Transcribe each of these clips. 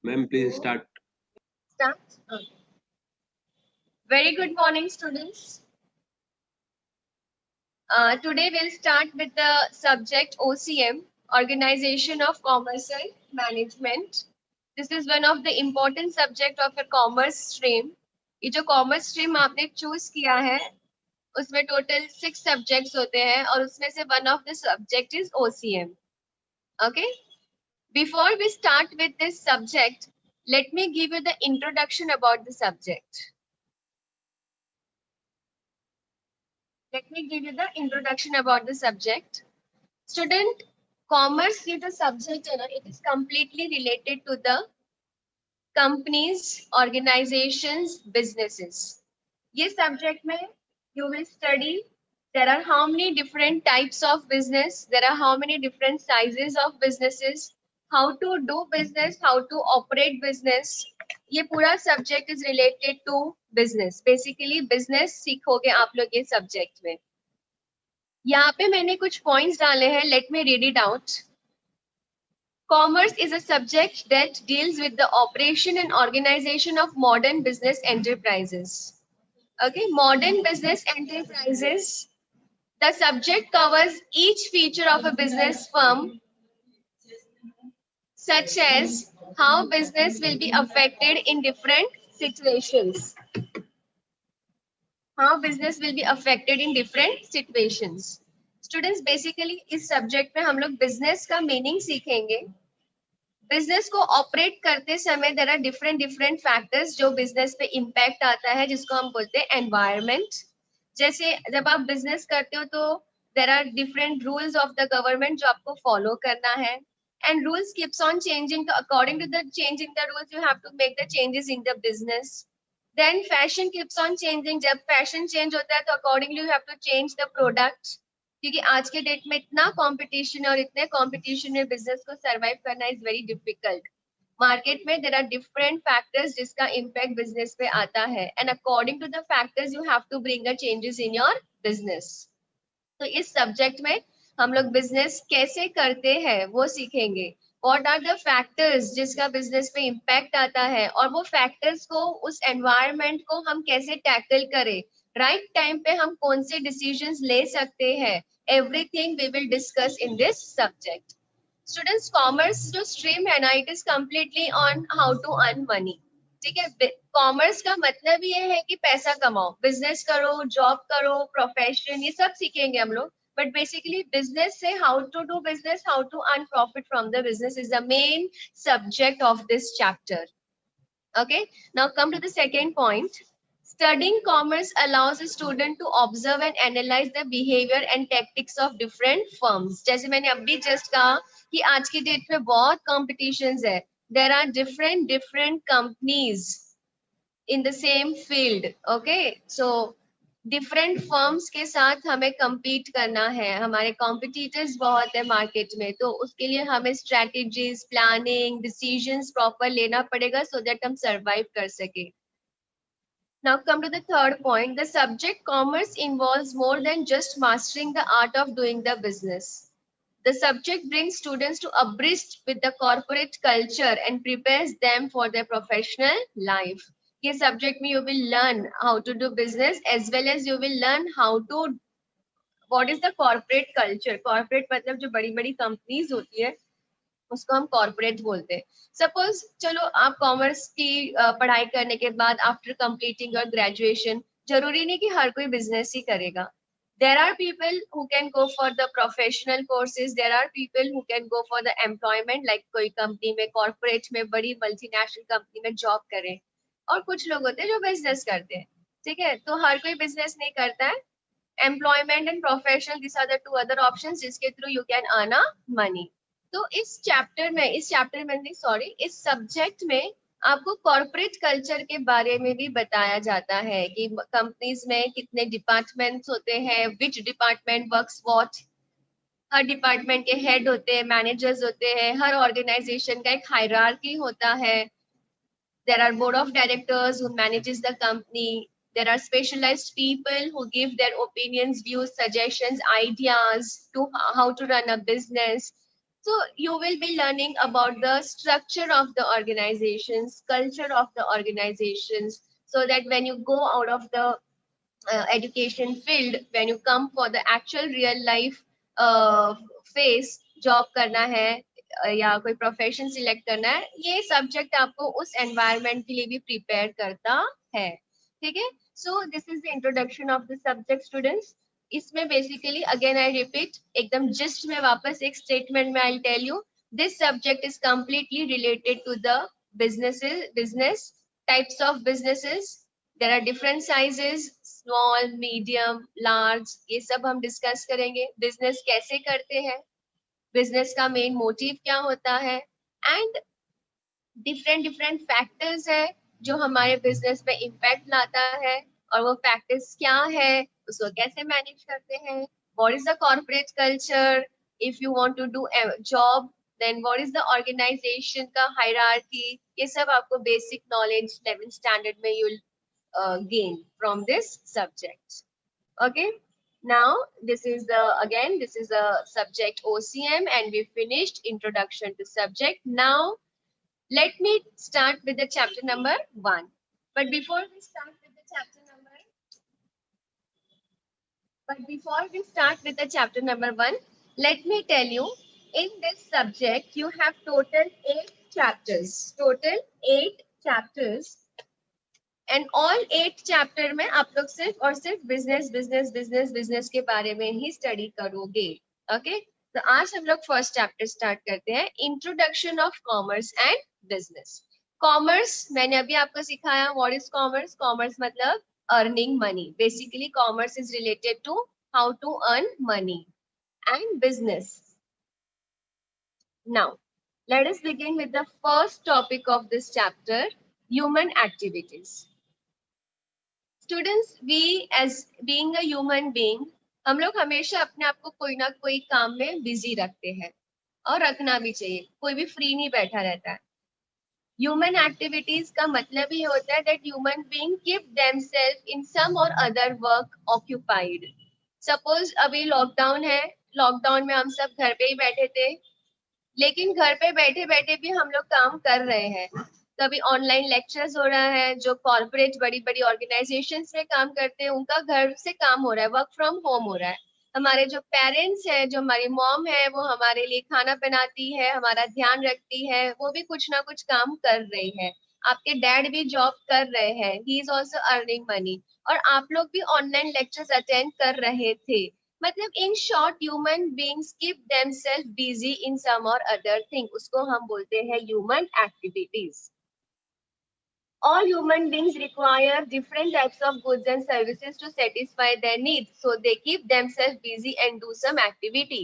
Ma'am, please start. Start? Okay. Very good morning, students. Today we'll start with the subject OCM, Organization of Commercial Management. This is one of the important subject of a commerce stream. ये जो commerce stream आपने choose किया है, उसमें total 6 subjects होते हैं और उसमें से one of the subject is OCM. Okay? Before we start with this subject, let me give you the introduction about the subject. Let me give you the introduction about the subject. Student, commerce ये जो subject है ना, it is completely related to the companies, organizations, businesses. ये subject में you will study there are how many different types of business, there are how many different sizes of businesses, how to do business, how to operate business. ये पूरा subject is related to business. Basically business सीखोगे आप लोग ये subject में. यहाँ पे मैंने कुछ पॉइंट्स डाले हैं. Let me read it out. Commerce is a subject that deals with the operation and organization of modern business enterprises. Okay, modern business enterprises. The subject covers each feature of a business firm, such as how business will be affected in different situations. How business will be affected in different situations. Students basically इस subject में हम लोग business का meaning सीखेंगे. Business को operate करते समय there are different factors जो बिजनेस पे इम्पैक्ट आता है, जिसको हम बोलते हैं एनवायरनमेंट. जैसे जब आप बिजनेस करते हो तो there are different rules of the government जो आपको फॉलो करना है, and rules keeps on changing. तो according to the changing the rules you have to make the changes in the business. Then fashion keeps on changing. जब fashion change होता है तो accordingly you have to change the product, क्योंकि आज के date में इतना कंपटीशन और इतने कंपटीशन में बिजनेस को सरवाइव करना इज वेरी डिफिकल्ट. मार्केट में देयर आर डिफरेंट फैक्टर्स जिसका इम्पैक्ट बिजनेस पे आता है, and according to the factors you have to bring a changes in your business. तो इस सब्जेक्ट में हम लोग बिजनेस कैसे करते हैं वो सीखेंगे. व्हाट आर द फैक्टर्स जिसका बिजनेस पे इम्पैक्ट आता है, और वो फैक्टर्स को, उस एनवायरनमेंट को हम कैसे टैकल करें, राइट टाइम पे हम कौन से डिसीजंस ले सकते हैं. Everything we will discuss in this subject. Students, commerce जो स्ट्रीम है ना, it is completely on how to earn money. ठीक है, कॉमर्स का मतलब ये है कि पैसा कमाओ, बिजनेस करो, जॉब करो, प्रोफेशन, ये सब सीखेंगे हम लोग. बट बेसिकली बिजनेस से how to do business, how to earn profit from the business is the main subject of this chapter. Okay, now come to the second point. Studying commerce allows a student to observe and analyze the behavior and tactics of different firms. जैसे मैंने अभी just कहा कि आज की date में बहुत competitions है. There are different companies in the same field. Okay, so different firms के साथ हमें compete करना है. हमारे कॉम्पिटिटर्स बहुत है मार्केट में, तो उसके लिए हमें स्ट्रेटेजीज, प्लानिंग, डिसीजंस प्रॉपर लेना पड़ेगा सो दैट हम सरवाइव कर सके. Now come to the third point. The subject commerce involves more than just mastering the art of doing the business. The subject brings students to abreast with the corporate culture and prepares them for their professional life. ये subject में you will learn how to do business as well as you will learn how to what is the corporate culture. Corporate मतलब जो बड़ी बड़ी companies होती है उसको हम कॉर्पोरेट बोलते हैं. सपोज चलो आप कॉमर्स की पढ़ाई करने के बाद आफ्टर कंप्लीटिंग योर ग्रेजुएशन, जरूरी नहीं कि हर कोई बिजनेस ही करेगा. There are people who can go for the professional courses. There are people who can go for the employment, like कोई कंपनी में, कॉर्पोरेट में, बड़ी मल्टीनेशनल कंपनी में जॉब करें. और कुछ लोग होते हैं जो बिजनेस करते हैं. ठीक है, तो हर कोई बिजनेस नहीं करता है. Employment and professional, this are the two other options जिसके through you can earn a money. तो इस चैप्टर में नहीं, सॉरी, इस सब्जेक्ट में आपको कॉर्पोरेट कल्चर के बारे में भी बताया जाता है कि कंपनीज में कितने डिपार्टमेंट्स होते हैं, which department works what. Her department के हेड होते हैं, मैनेजर्स होते हैं, हर ऑर्गेनाइजेशन का एक हायरार्की होता है. There are board of directors who manages the company. There are specialized people who give their opinions, views, suggestions, ideas to how to run a business. So you will be learning about the structure of the organizations, culture of the organizations, so that when you go out of the education field, when you come for the actual real life phase, job करना है या कोई profession select करना है, ये subject आपको उस environment के लिए भी प्रिपेयर करता है. ठीक है. So this is the introduction of the subject students. इसमें बेसिकली अगेन आई रिपीट, एकदम जस्ट में वापस एक स्टेटमेंट में I tell you, this subject is completely related to the business types of businesses. There are different sizes, small, medium, large, ये सब हम discuss करेंगे. बिजनेस कैसे करते हैं, बिजनेस का मेन मोटिव क्या होता है, एंड डिफरेंट डिफरेंट फैक्टर्स है जो हमारे बिजनेस पे इम्पैक्ट लाता है, और वो फैक्टर्स क्या है, उसको कैसे मैनेज करते हैं. What is the corporate culture, if you want to do job, then what is the organisation का हायरार्की. ये सब आपको बेसिक नॉलेज 11th स्टैंडर्ड में you gain from this subject. Okay, now this is the subject OCM, and we finished introduction to subject. Now let me start with the chapter number 1. But before we start with the chapter number 1, let me tell you, in this subject you have total 8 chapters. Total 8 chapters. And all 8 chapter में आप लोग सिर्फ और सिर्फ business के बारे में ही study करोगे. ओके, तो आज हम लोग फर्स्ट चैप्टर स्टार्ट करते हैं, introduction of commerce and business. Commerce मैंने अभी आपको सिखाया. What is commerce? कॉमर्स मतलब earning money. Basically commerce is related to how to earn money. And business, now let us begin with the first topic of this chapter, human activities. Students, we as being a human being, हम लोग हमेशा अपने आप को कोई ना कोई काम में बिजी रखते हैं, और रखना भी चाहिए. कोई भी फ्री नहीं बैठा रहता है. ह्यूमन एक्टिविटीज का मतलब ही होता है that human being keep themselves in some or other work occupied. Suppose अभी लॉकडाउन है, लॉकडाउन में हम सब घर पे ही बैठे थे, लेकिन घर पे बैठे बैठे भी हम लोग काम कर रहे हैं. कभी ऑनलाइन लेक्चर्स हो रहा है, जो कॉर्पोरेट बड़ी बड़ी ऑर्गेनाइजेशंस में काम करते हैं उनका घर से काम हो रहा है, वर्क फ्रॉम होम हो रहा है. हमारे जो पेरेंट्स है, जो हमारी मॉम है, वो हमारे लिए खाना बनाती है, हमारा ध्यान रखती है, वो भी कुछ ना कुछ काम कर रही है. आपके डैड भी जॉब कर रहे हैं, he is also earning money, और आप लोग भी ऑनलाइन लेक्चर्स अटेंड कर रहे थे. मतलब in short human beings keep themselves busy in some or other thing, उसको हम बोलते हैं human activities. All human beings require different types of goods and services to satisfy their needs, so they keep themselves busy and do some activity.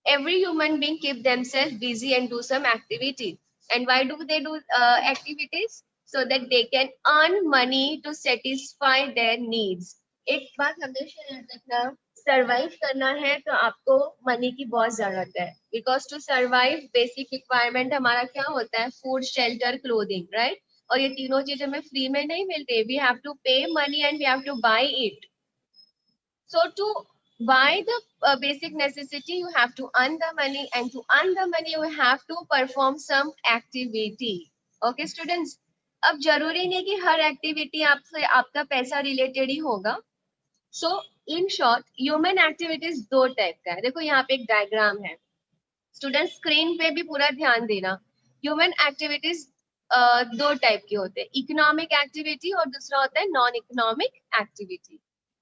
Every human being keep themselves busy and do some activity. And why do they do activities? So that they can earn money to satisfy their needs. एक बात हमेशा याद रखना, survive करना है तो आपको money की बहुत जरूरत है. Because to survive basic requirement हमारा क्या होता है? Food, shelter, clothing, right? और ये तीनों चीजें हमें फ्री में नहीं मिलती. We have to pay money and we have to buy it. So to buy the basic necessity, you have to earn the money, and to earn the money you have to perform some activity. Okay students, अब जरूरी नहीं कि हर activity आपसे आपका पैसा related ही होगा. So in short human activities 2 type का है. देखो यहाँ पे एक डायग्राम है. स्टूडेंट स्क्रीन पे भी पूरा ध्यान देना. ह्यूमन एक्टिविटीज 2 टाइप के होते हैं, इकोनॉमिक एक्टिविटी और दूसरा होता है non economic activity.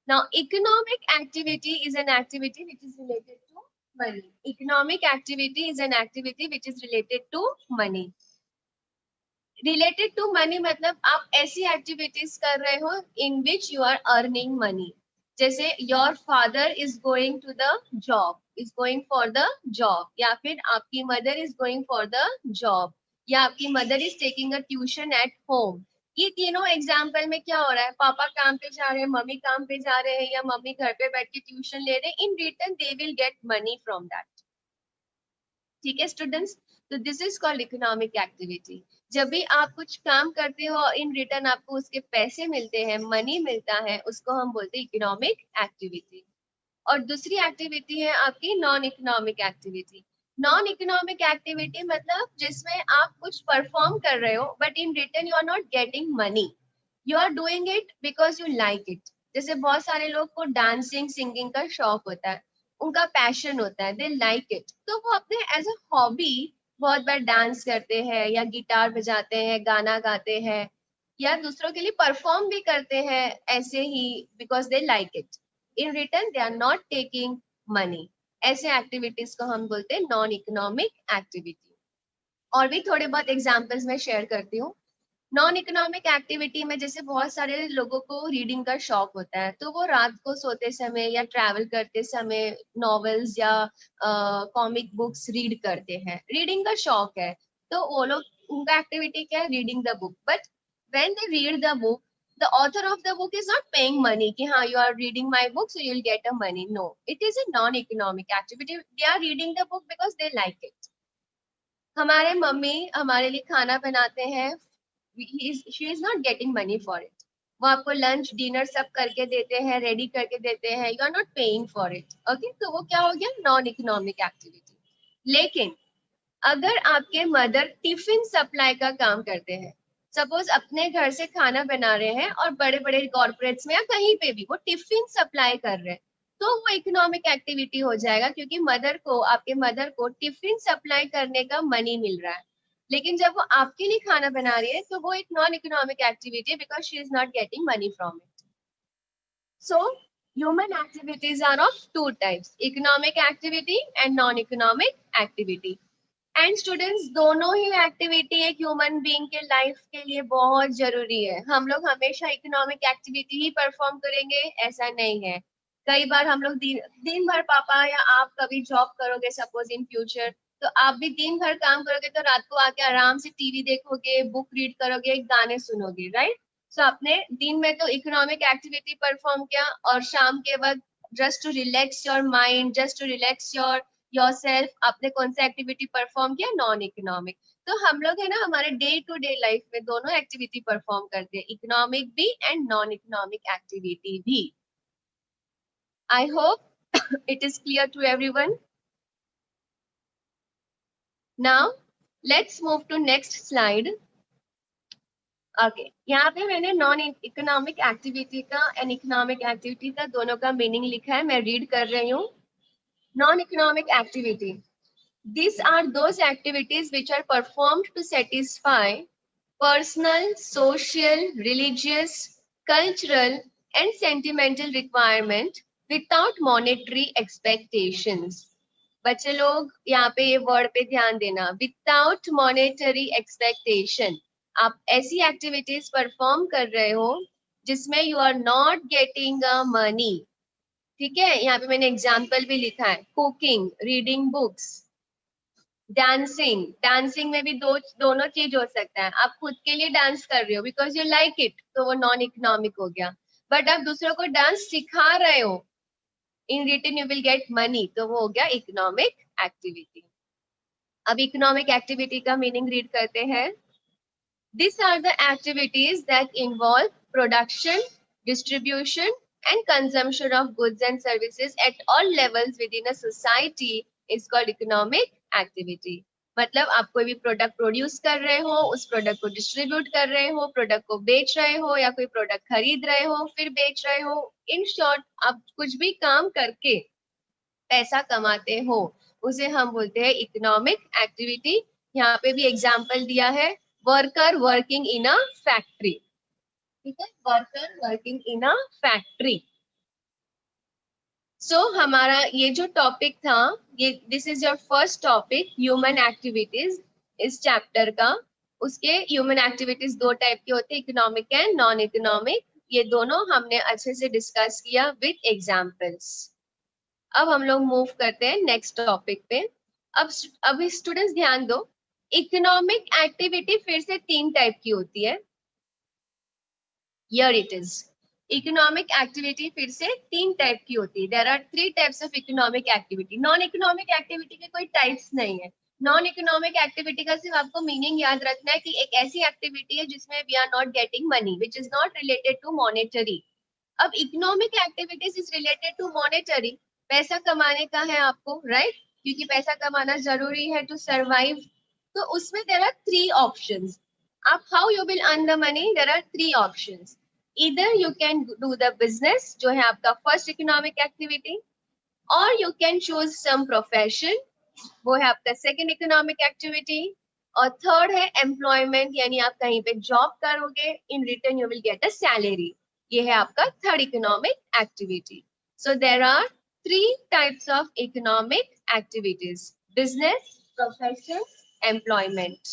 Now economic activity is an activity which is related to money. Economic activity is an activity which is related to money. Related to money मतलब आप ऐसी एक्टिविटीज कर रहे हो in which you are earning money. जैसे your father is going to the job, is going for the job, या फिर आपकी mother is going for the job, या आपकी mother is taking a tuition at home. ये तीनों example में क्या हो रहा है? पापा काम पे जा रहे हैं, मम्मी काम पे जा रहे हैं, या मम्मी घर पे बैठ के ट्यूशन ले रहे हैं. इन return they will get money from that. ठीक है स्टूडेंट्स, तो this is called economic activity. जब भी आप कुछ काम करते हो और इन रिटर्न आपको उसके पैसे मिलते हैं, मनी मिलता है, उसको हम बोलते हैं इकोनॉमिक एक्टिविटी. और दूसरी एक्टिविटी है आपकी non economic activity. Non economic activity मतलब जिसमें आप कुछ परफॉर्म कर रहे हो but in return you are not getting money, you are doing it because you like it. जैसे बहुत सारे लोग को डांसिंग सिंगिंग का शौक होता है, उनका पैशन होता है, दे लाइक इट, तो वो अपने एज अ हॉबी बहुत बार डांस करते हैं या गिटार बजाते हैं, गाना गाते हैं या दूसरों के लिए परफॉर्म भी करते हैं ऐसे ही because they like it. In return they are not taking money. ऐसे एक्टिविटीज को हम बोलते हैं नॉन इकोनॉमिक एक्टिविटी। और भी थोड़े बहुत एग्जांपल्स मैं शेयर करती हूँ। नॉन इकोनॉमिक एक्टिविटी में जैसे बहुत सारे लोगों को रीडिंग का शौक होता है, तो वो रात को सोते समय या ट्रैवल करते समय नॉवेल्स या कॉमिक बुक्स रीड करते हैं, रीडिंग का शौक है, तो वो लोग, उनका एक्टिविटी क्या है, reading the book. But when they read the book, the author of the book is not paying money कि हाँ you are reading my book so you'll get a money, no, it is a non economic activity, they are reading the book because they like it। हमारे mummy हमारे लिए खाना बनाते हैं, she is not getting money for it, वो आपको lunch dinner सब करके देते हैं, रेडी करके देते हैं, you are not paying for it, okay, तो वो क्या हो गया, नॉन इकोनॉमिक एक्टिविटी। लेकिन अगर आपके मदर टिफिन सप्लाई का काम करते हैं, सपोज अपने घर से खाना बना रहे हैं और बड़े बड़े कॉर्पोरेट्स में या कहीं पे भी वो टिफिन सप्लाई कर रहे हैं, तो वो इकोनॉमिक एक्टिविटी हो जाएगा, क्योंकि मदर को, आपके मदर को टिफिन सप्लाई करने का मनी मिल रहा है। लेकिन जब वो आपके लिए खाना बना रही है तो वो एक नॉन इकोनॉमिक एक्टिविटी है because she is not getting money from it. So human activities are of two types, economic activity and non economic activity। And students, दोनों ही एक्टिविटी एक ह्यूमन बीइंग के लाइफ के लिए बहुत जरूरी है। हम लोग हमेशा इकोनॉमिक एक्टिविटी ही परफॉर्म करेंगे ऐसा नहीं है। कई बार हम लोग दिन भर, पापा या आप कभी जॉब करोगे सपोज इन फ्यूचर, तो आप भी दिन भर काम करोगे, तो रात को आके आराम से टीवी देखोगे, बुक रीड करोगे, गाने सुनोगे, राइट। सो आपने दिन में तो इकोनॉमिक एक्टिविटी परफॉर्म किया, और शाम के वक्त just to relax your mind, just to relax yourself, आपने कौन सा एक्टिविटी परफॉर्म किया, नॉन इकोनॉमिक। तो हम लोग है ना, हमारे डे टू डे लाइफ में दोनों एक्टिविटी परफॉर्म करते हैं, इकोनॉमिक भी एंड नॉन इकोनॉमिक एक्टिविटी भी। I hope it is clear to everyone. Now let's move to next slide. Okay, यहाँ पे मैंने नॉन इकोनॉमिक एक्टिविटी का एंड इकोनॉमिक एक्टिविटी का दोनों का मीनिंग लिखा है, मैं रीड कर रही हूँ। Non economic activity, these are those activities which are performed to satisfy personal, social, religious, cultural, and sentimental requirement without monetary expectations। बच्चे लोग यहाँ पे ये वर्ड पे ध्यान देना, विदाउट मॉनेटरी एक्सपेक्टेशन। आप ऐसी एक्टिविटीज परफॉर्म कर रहे हो जिसमें you are not getting a money, ठीक है। यहाँ पे मैंने एग्जाम्पल भी लिखा है, cooking, reading books, dancing. Dancing में भी दोनों चीज हो सकता है, आप खुद के लिए डांस कर रहे हो बिकॉज यू लाइक इट, तो वो नॉन इकोनॉमिक हो गया। बट आप दूसरों को डांस सिखा रहे हो, इन return you will get money, तो वो हो गया इकोनॉमिक एक्टिविटी। अब इकोनॉमिक एक्टिविटी का मीनिंग रीड करते हैं। These are the activities that involve production, distribution, and consumption of goods and services at all levels within a society is called economic activity। मतलब आप कोई भी प्रोडक्ट प्रोड्यूस कर रहे हो, उस प्रोडक्ट को डिस्ट्रीब्यूट कर रहे हो, प्रोडक्ट को बेच रहे हो, या कोई प्रोडक्ट खरीद रहे हो फिर बेच रहे हो, इन शॉर्ट आप कुछ भी काम करके पैसा कमाते हो, उसे हम बोलते हैं इकोनॉमिक एक्टिविटी। यहाँ पे भी एग्जाम्पल दिया है, worker working in a factory, ठीक है, worker working in a factory. So हमारा ये जो टॉपिक था, ये this is your first topic, human activities, इस चैप्टर का। उसके ह्यूमन एक्टिविटीज दो टाइप के होते हैं, इकोनॉमिक एंड नॉन इकोनॉमिक। ये दोनों हमने अच्छे से डिस्कस किया विद एग्जाम्पल्स। अब हम लोग मूव करते हैं नेक्स्ट टॉपिक पे। अब अभी स्टूडेंट्स ध्यान दो, इकोनॉमिक एक्टिविटी फिर से तीन टाइप की होती है। Here it is, economic activity फिर से तीन टाइप की होती है। There are three types of economic activity. Non economic activity के कोई टाइप्स नहीं है। नॉन इकोनॉमिक एक्टिविटी का सिर्फ आपको मीनिंग याद रखना है कि एक ऐसी एक्टिविटी है जिसमें we are not getting money, which is not related to monetary. अब economic activities is related to monetary, पैसा कमाने का है आपको, राइट। क्योंकि पैसा कमाना जरूरी है टू सर्वाइव। तो उसमें देयर आर थ्री ऑप्शंस। अब how you will earn the money, there are three options. इधर you can do the business जो है आपका फर्स्ट इकोनॉमिक एक्टिविटी, और you can choose some profession, वो है आपका सेकंड इकोनॉमिक एक्टिविटी, और थर्ड है एम्प्लॉयमेंट, यानी आप कहीं पे जॉब करोगे, in return you will get a salary. ये है आपका third economic activity. So there are three types of economic activities: business, profession, employment.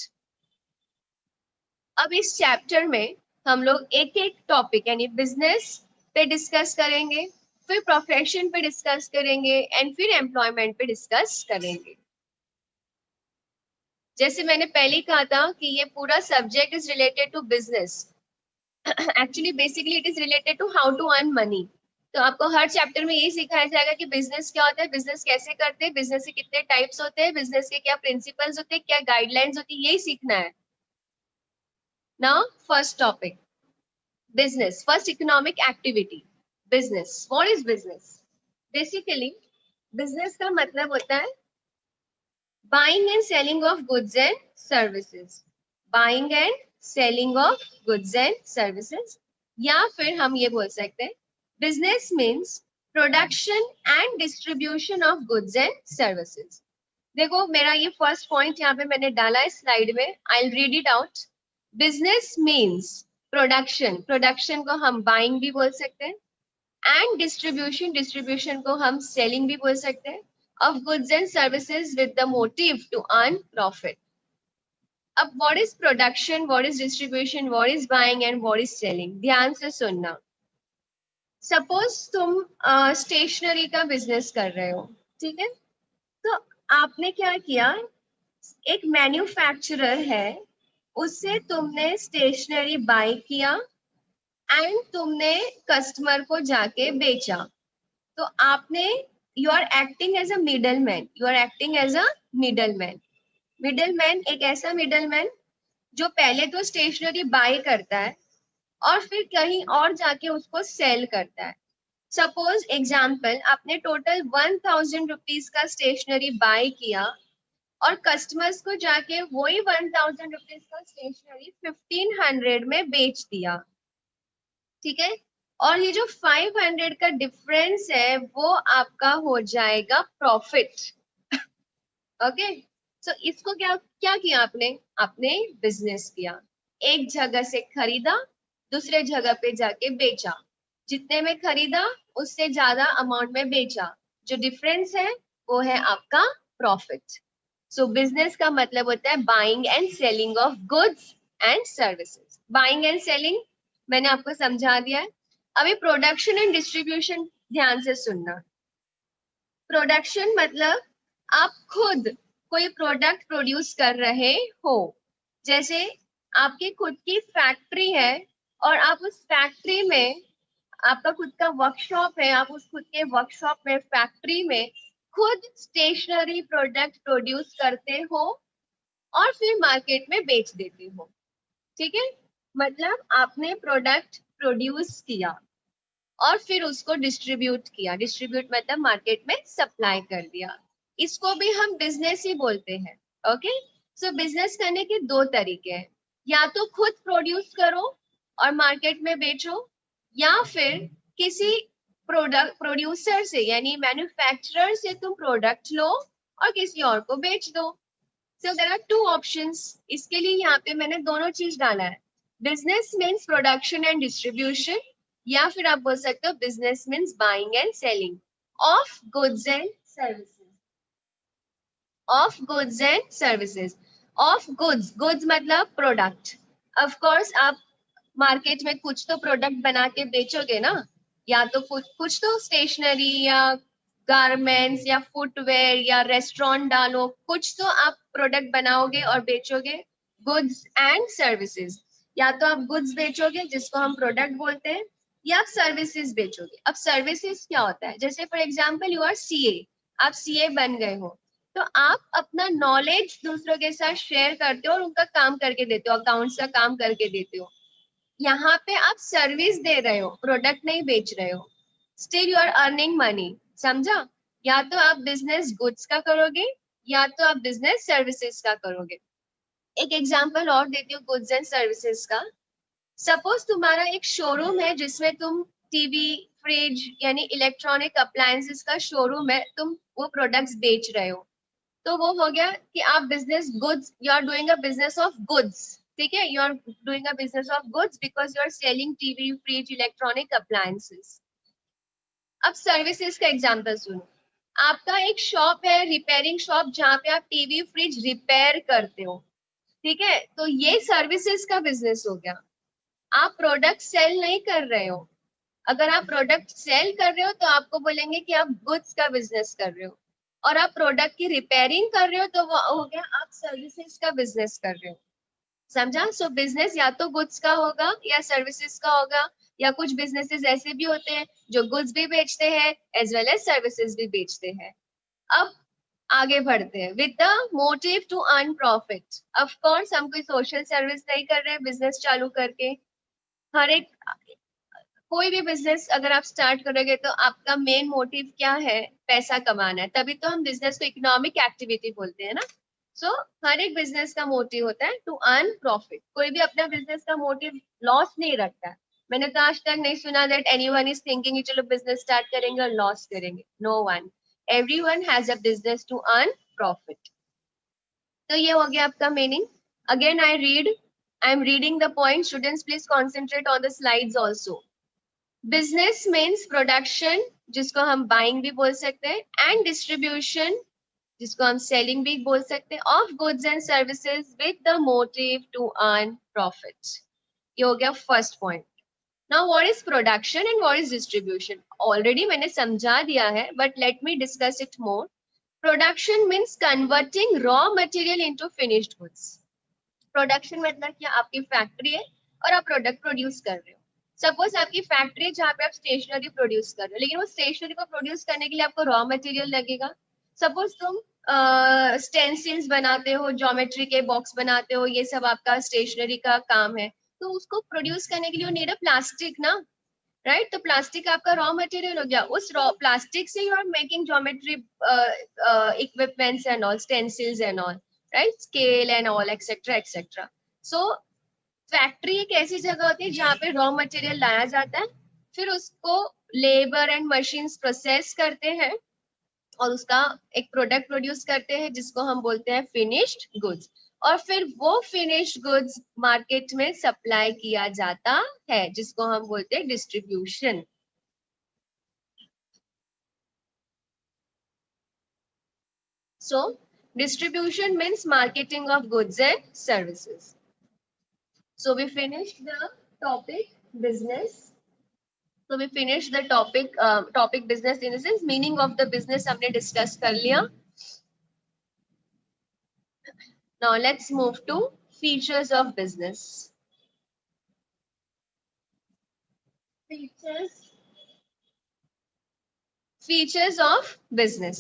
अब इस चैप्टर में हम लोग एक एक टॉपिक यानी बिजनेस पे डिस्कस करेंगे, फिर प्रोफेशन पे डिस्कस करेंगे, एंड फिर एम्प्लॉयमेंट पे डिस्कस करेंगे। जैसे मैंने पहले कहा था कि ये पूरा subject is related to business. Actually basically it is related to how to earn money. तो आपको हर चैप्टर में यही सिखाया जाएगा कि बिजनेस क्या होता है, बिजनेस कैसे करते हैं, बिजनेस के कितने टाइप्स होते हैं, बिजनेस के क्या प्रिंसिपल्स होते हैं, क्या गाइडलाइंस होती है, यही सीखना है। Now first topic, business. First economic activity, business. What is business? Basically business का मतलब होता है buying and selling of goods and services, buying and selling of goods and services, या फिर हम ये बोल सकते हैं business means production and distribution of goods and services. देखो मेरा ये फर्स्ट पॉइंट यहाँ पे मैंने डाला है स्लाइड में, I read it out. Business means production, production को हम बाइंग भी बोल सकते हैं, एंड डिस्ट्रीब्यूशन, डिस्ट्रीब्यूशन को हम सेलिंग भी बोल सकते हैं, of goods and services with the motive to earn profit. अब what is production, what is distribution, what is buying and what is selling, ध्यान से सुनना। सपोज तुम स्टेशनरी का बिजनेस कर रहे हो, ठीक है? तो आपने क्या किया, एक मैन्युफैक्चरर है, उससे तुमने स्टेशनरी बाय किया एंड तुमने कस्टमर को जाके बेचा। तो आपने, you are acting as a middle man, you are acting as a middle man. Middle man एक ऐसा मिडल मैन जो पहले तो स्टेशनरी बाय करता है और फिर कहीं और जाके उसको सेल करता है। सपोज एग्जाम्पल, आपने टोटल 1000 रुपीज का स्टेशनरी बाय किया और कस्टमर्स को जाके वही 1000 रुपीज का स्टेशनरी 1500 में बेच दिया, ठीक है? और ये जो 500 का डिफरेंस है वो आपका हो जाएगा प्रॉफिट। ओके, सो इसको क्या क्या किया आपने, आपने बिजनेस किया, एक जगह से खरीदा, दूसरे जगह पे जाके बेचा, जितने में खरीदा उससे ज्यादा अमाउंट में बेचा, जो डिफरेंस है वो है आपका प्रॉफिट। सो बिजनेस का मतलब होता है buying and selling of goods and services. Buying and selling मैंने आपको समझा दिया है। अभी प्रोडक्शन एंड डिस्ट्रीब्यूशन ध्यान से सुनना। प्रोडक्शन मतलब आप खुद कोई प्रोडक्ट प्रोड्यूस कर रहे हो, जैसे आपकी खुद की फैक्ट्री है और आप उस फैक्ट्री में, आपका खुद का वर्कशॉप है, आप उस खुद के वर्कशॉप में, फैक्ट्री में खुद स्टेशनरी प्रोडक्ट प्रोड्यूस करते हो और फिर मार्केट में बेच देते हो, ठीक है? मतलब आपने प्रोडक्ट प्रोड्यूस किया और फिर उसको डिस्ट्रीब्यूट किया, डिस्ट्रीब्यूट मतलब मार्केट में सप्लाई कर दिया, इसको भी हम बिजनेस ही बोलते हैं। ओके, सो बिजनेस करने के दो तरीके हैं, या तो खुद प्रोड्यूस करो और मार्केट में बेचो, या फिर किसी प्रोडक्ट प्रोड्यूसर से यानी मैन्युफैक्चरर से तुम प्रोडक्ट लो और किसी और को बेच दो। So there are two options. इसके लिए यहाँ पे मैंने दोनों चीज डाला है, business means production and distribution, या फिर आप बोल सकते हो business means buying and selling of goods and services, of goods and services. Of goods, goods मतलब प्रोडक्ट। ऑफ कोर्स आप मार्केट में कुछ तो प्रोडक्ट बना के बेचोगे ना, या तो कुछ तो स्टेशनरी या गारमेंट्स या फुटवेयर या रेस्टोरेंट डालो, कुछ तो आप प्रोडक्ट बनाओगे और बेचोगे, गुड्स एंड सर्विसेज। या तो आप गुड्स बेचोगे जिसको हम प्रोडक्ट बोलते हैं, या आप सर्विसेज बेचोगे। अब सर्विसेज क्या होता है, जैसे for example you are CA, आप सीए बन गए हो, तो आप अपना नॉलेज दूसरों के साथ शेयर करते हो और उनका काम करके देते हो, अकाउंट्स का काम करके देते हो। यहाँ पे आप सर्विस दे रहे हो, प्रोडक्ट नहीं बेच रहे हो, still you are earning money, समझा? या तो आप बिजनेस गुड्स का करोगे या तो आप बिजनेस सर्विसेज का करोगे। एक एग्जांपल और देती हूँ गुड्स एंड सर्विसेज का। सपोज तुम्हारा एक शोरूम है जिसमें तुम टीवी, फ्रिज यानी इलेक्ट्रॉनिक अप्लायंसेस का शोरूम है, तुम वो प्रोडक्ट्स बेच रहे हो, तो वो हो गया कि आप business goods, you are doing a business of goods. ठीक है, you are doing a business of goods because you are selling TV, fridge, electronic appliances. अब सर्विसेज का एग्जांपल सुनो। आपका एक शॉप है, रिपेयरिंग शॉप, जहाँ पे आप टीवी, फ्रिज रिपेयर करते हो। ठीक है, तो ये सर्विसेज का बिजनेस हो गया। आप प्रोडक्ट सेल नहीं कर रहे हो। अगर आप प्रोडक्ट सेल कर रहे हो तो आपको बोलेंगे कि आप गुड्स का बिजनेस कर रहे हो, और आप प्रोडक्ट की रिपेयरिंग कर रहे हो तो वो हो गया आप सर्विसेज का बिजनेस कर रहे हो। समझा? सो बिजनेस या तो गुड्स का होगा या सर्विसेज का होगा, या कुछ बिजनेसेस ऐसे भी होते हैं जो गुड्स भी बेचते हैं एज वेल एज सर्विसेज भी बेचते हैं। अब आगे बढ़ते हैं। With the motive to earn profit, of course हम कोई सोशल सर्विस नहीं कर रहे हैं बिजनेस चालू करके। हर एक, कोई भी बिजनेस अगर आप स्टार्ट करोगे तो आपका मेन मोटिव क्या है? पैसा कमाना है, तभी तो हम बिजनेस को इकोनॉमिक एक्टिविटी बोलते हैं ना। सो हर एक बिजनेस का मोटिव होता है टू अर्न प्रॉफिट। कोई भी अपना बिजनेस का मोटिव लॉस नहीं रखता है। मैंने तो आज तक नहीं सुना दैट एनीवन इज थिंकिंग चलो बिजनेस स्टार्ट करेंगे और लॉस करेंगे। No one, everyone has a business to earn profit. तो ये हो गया आपका meaning. Again I am reading the point, students please concentrate on the slides also. Business means production, जिसको हम बाइंग भी बोल सकते हैं, एंड डिस्ट्रीब्यूशन, जिसको हम सेलिंग भी बोल सकते हैं, of goods and services with the motive to earn profit. ये हो गया first point. Now what is production and what is distribution? Already मैंने समझा दिया है, but let me discuss it more. Production means converting raw material into finished goods. Production मतलब क्या? आपकी फैक्ट्री है और आप प्रोडक्ट प्रोड्यूस कर रहे हो। सपोज आपकी फैक्ट्री जहाँ पे आप स्टेशनरी प्रोड्यूस कर रहे हो, लेकिन वो स्टेशनरी को प्रोड्यूस करने के लिए आपको रॉ मटेरियल लगेगा। सपोज तुम स्टेंसिल्स बनाते हो, ज्योमेट्री के बॉक्स बनाते हो, ये सब आपका स्टेशनरी का काम है, तो उसको प्रोड्यूस करने के लिए नीड अ प्लास्टिक ना, राइट? तो प्लास्टिक आपका रॉ मटेरियल हो गया। उस रॉ प्लास्टिक से you are making geometry equipments and all, stencils and all, right, scale and all etcetera etcetera. So factory एक ऐसी जगह होती है जहाँ पे रॉ मटेरियल लाया जाता है, फिर उसको लेबर एंड मशीन्स प्रोसेस करते हैं और उसका एक प्रोडक्ट प्रोड्यूस करते हैं जिसको हम बोलते हैं फिनिश्ड गुड्स। और फिर वो फिनिश्ड गुड्स मार्केट में सप्लाई किया जाता है, जिसको हम बोलते हैं distribution. So distribution means marketing of goods and services. So we finished the topic business. So we finished the topic business in a sense, meaning of the business हमने discuss कर लिया. Now let's move to features of business. Features of business.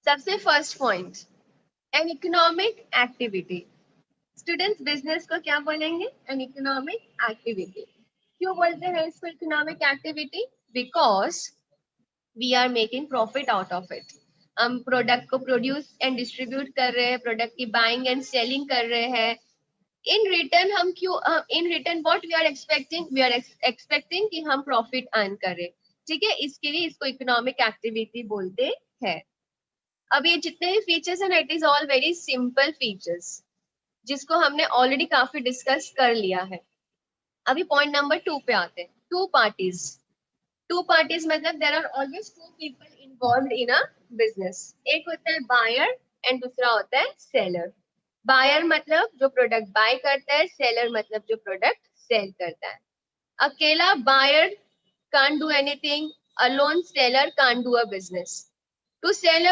सबसे first point, an economic activity. Students business को क्या बोलेंगे? An economic activity. क्यों बोलते हैं इसको economic activity? Because we are making profit out of it. हम प्रोडक्ट को प्रोड्यूस एंड डिस्ट्रीब्यूट कर रहे हैं, प्रोडक्ट की बाइंग एंड सेलिंग कर रहे हैं। इन रिटर्न हम क्यों, in return what we are expecting? We are expecting कि हम प्रॉफिट अर्न करें। ठीक है, इसके लिए इसको इकोनॉमिक एक्टिविटी बोलते हैं। अब ये जितने भी फीचर्स हैं, it is all very simple features जिसको हमने ऑलरेडी काफी डिस्कस कर लिया है। अभी पॉइंट नंबर 2 पे आते हैं। Two parties. टू पार्टीज मतलब there are always two people involved in a business. एक होता है बायर एंड दूसरा होता है सेलर। बायर मतलब जो प्रोडक्ट बाय करता है, सेलर मतलब जो प्रोडक्ट सेल करता है। अकेला buyer can't do anything, alone seller can't do a business. To sell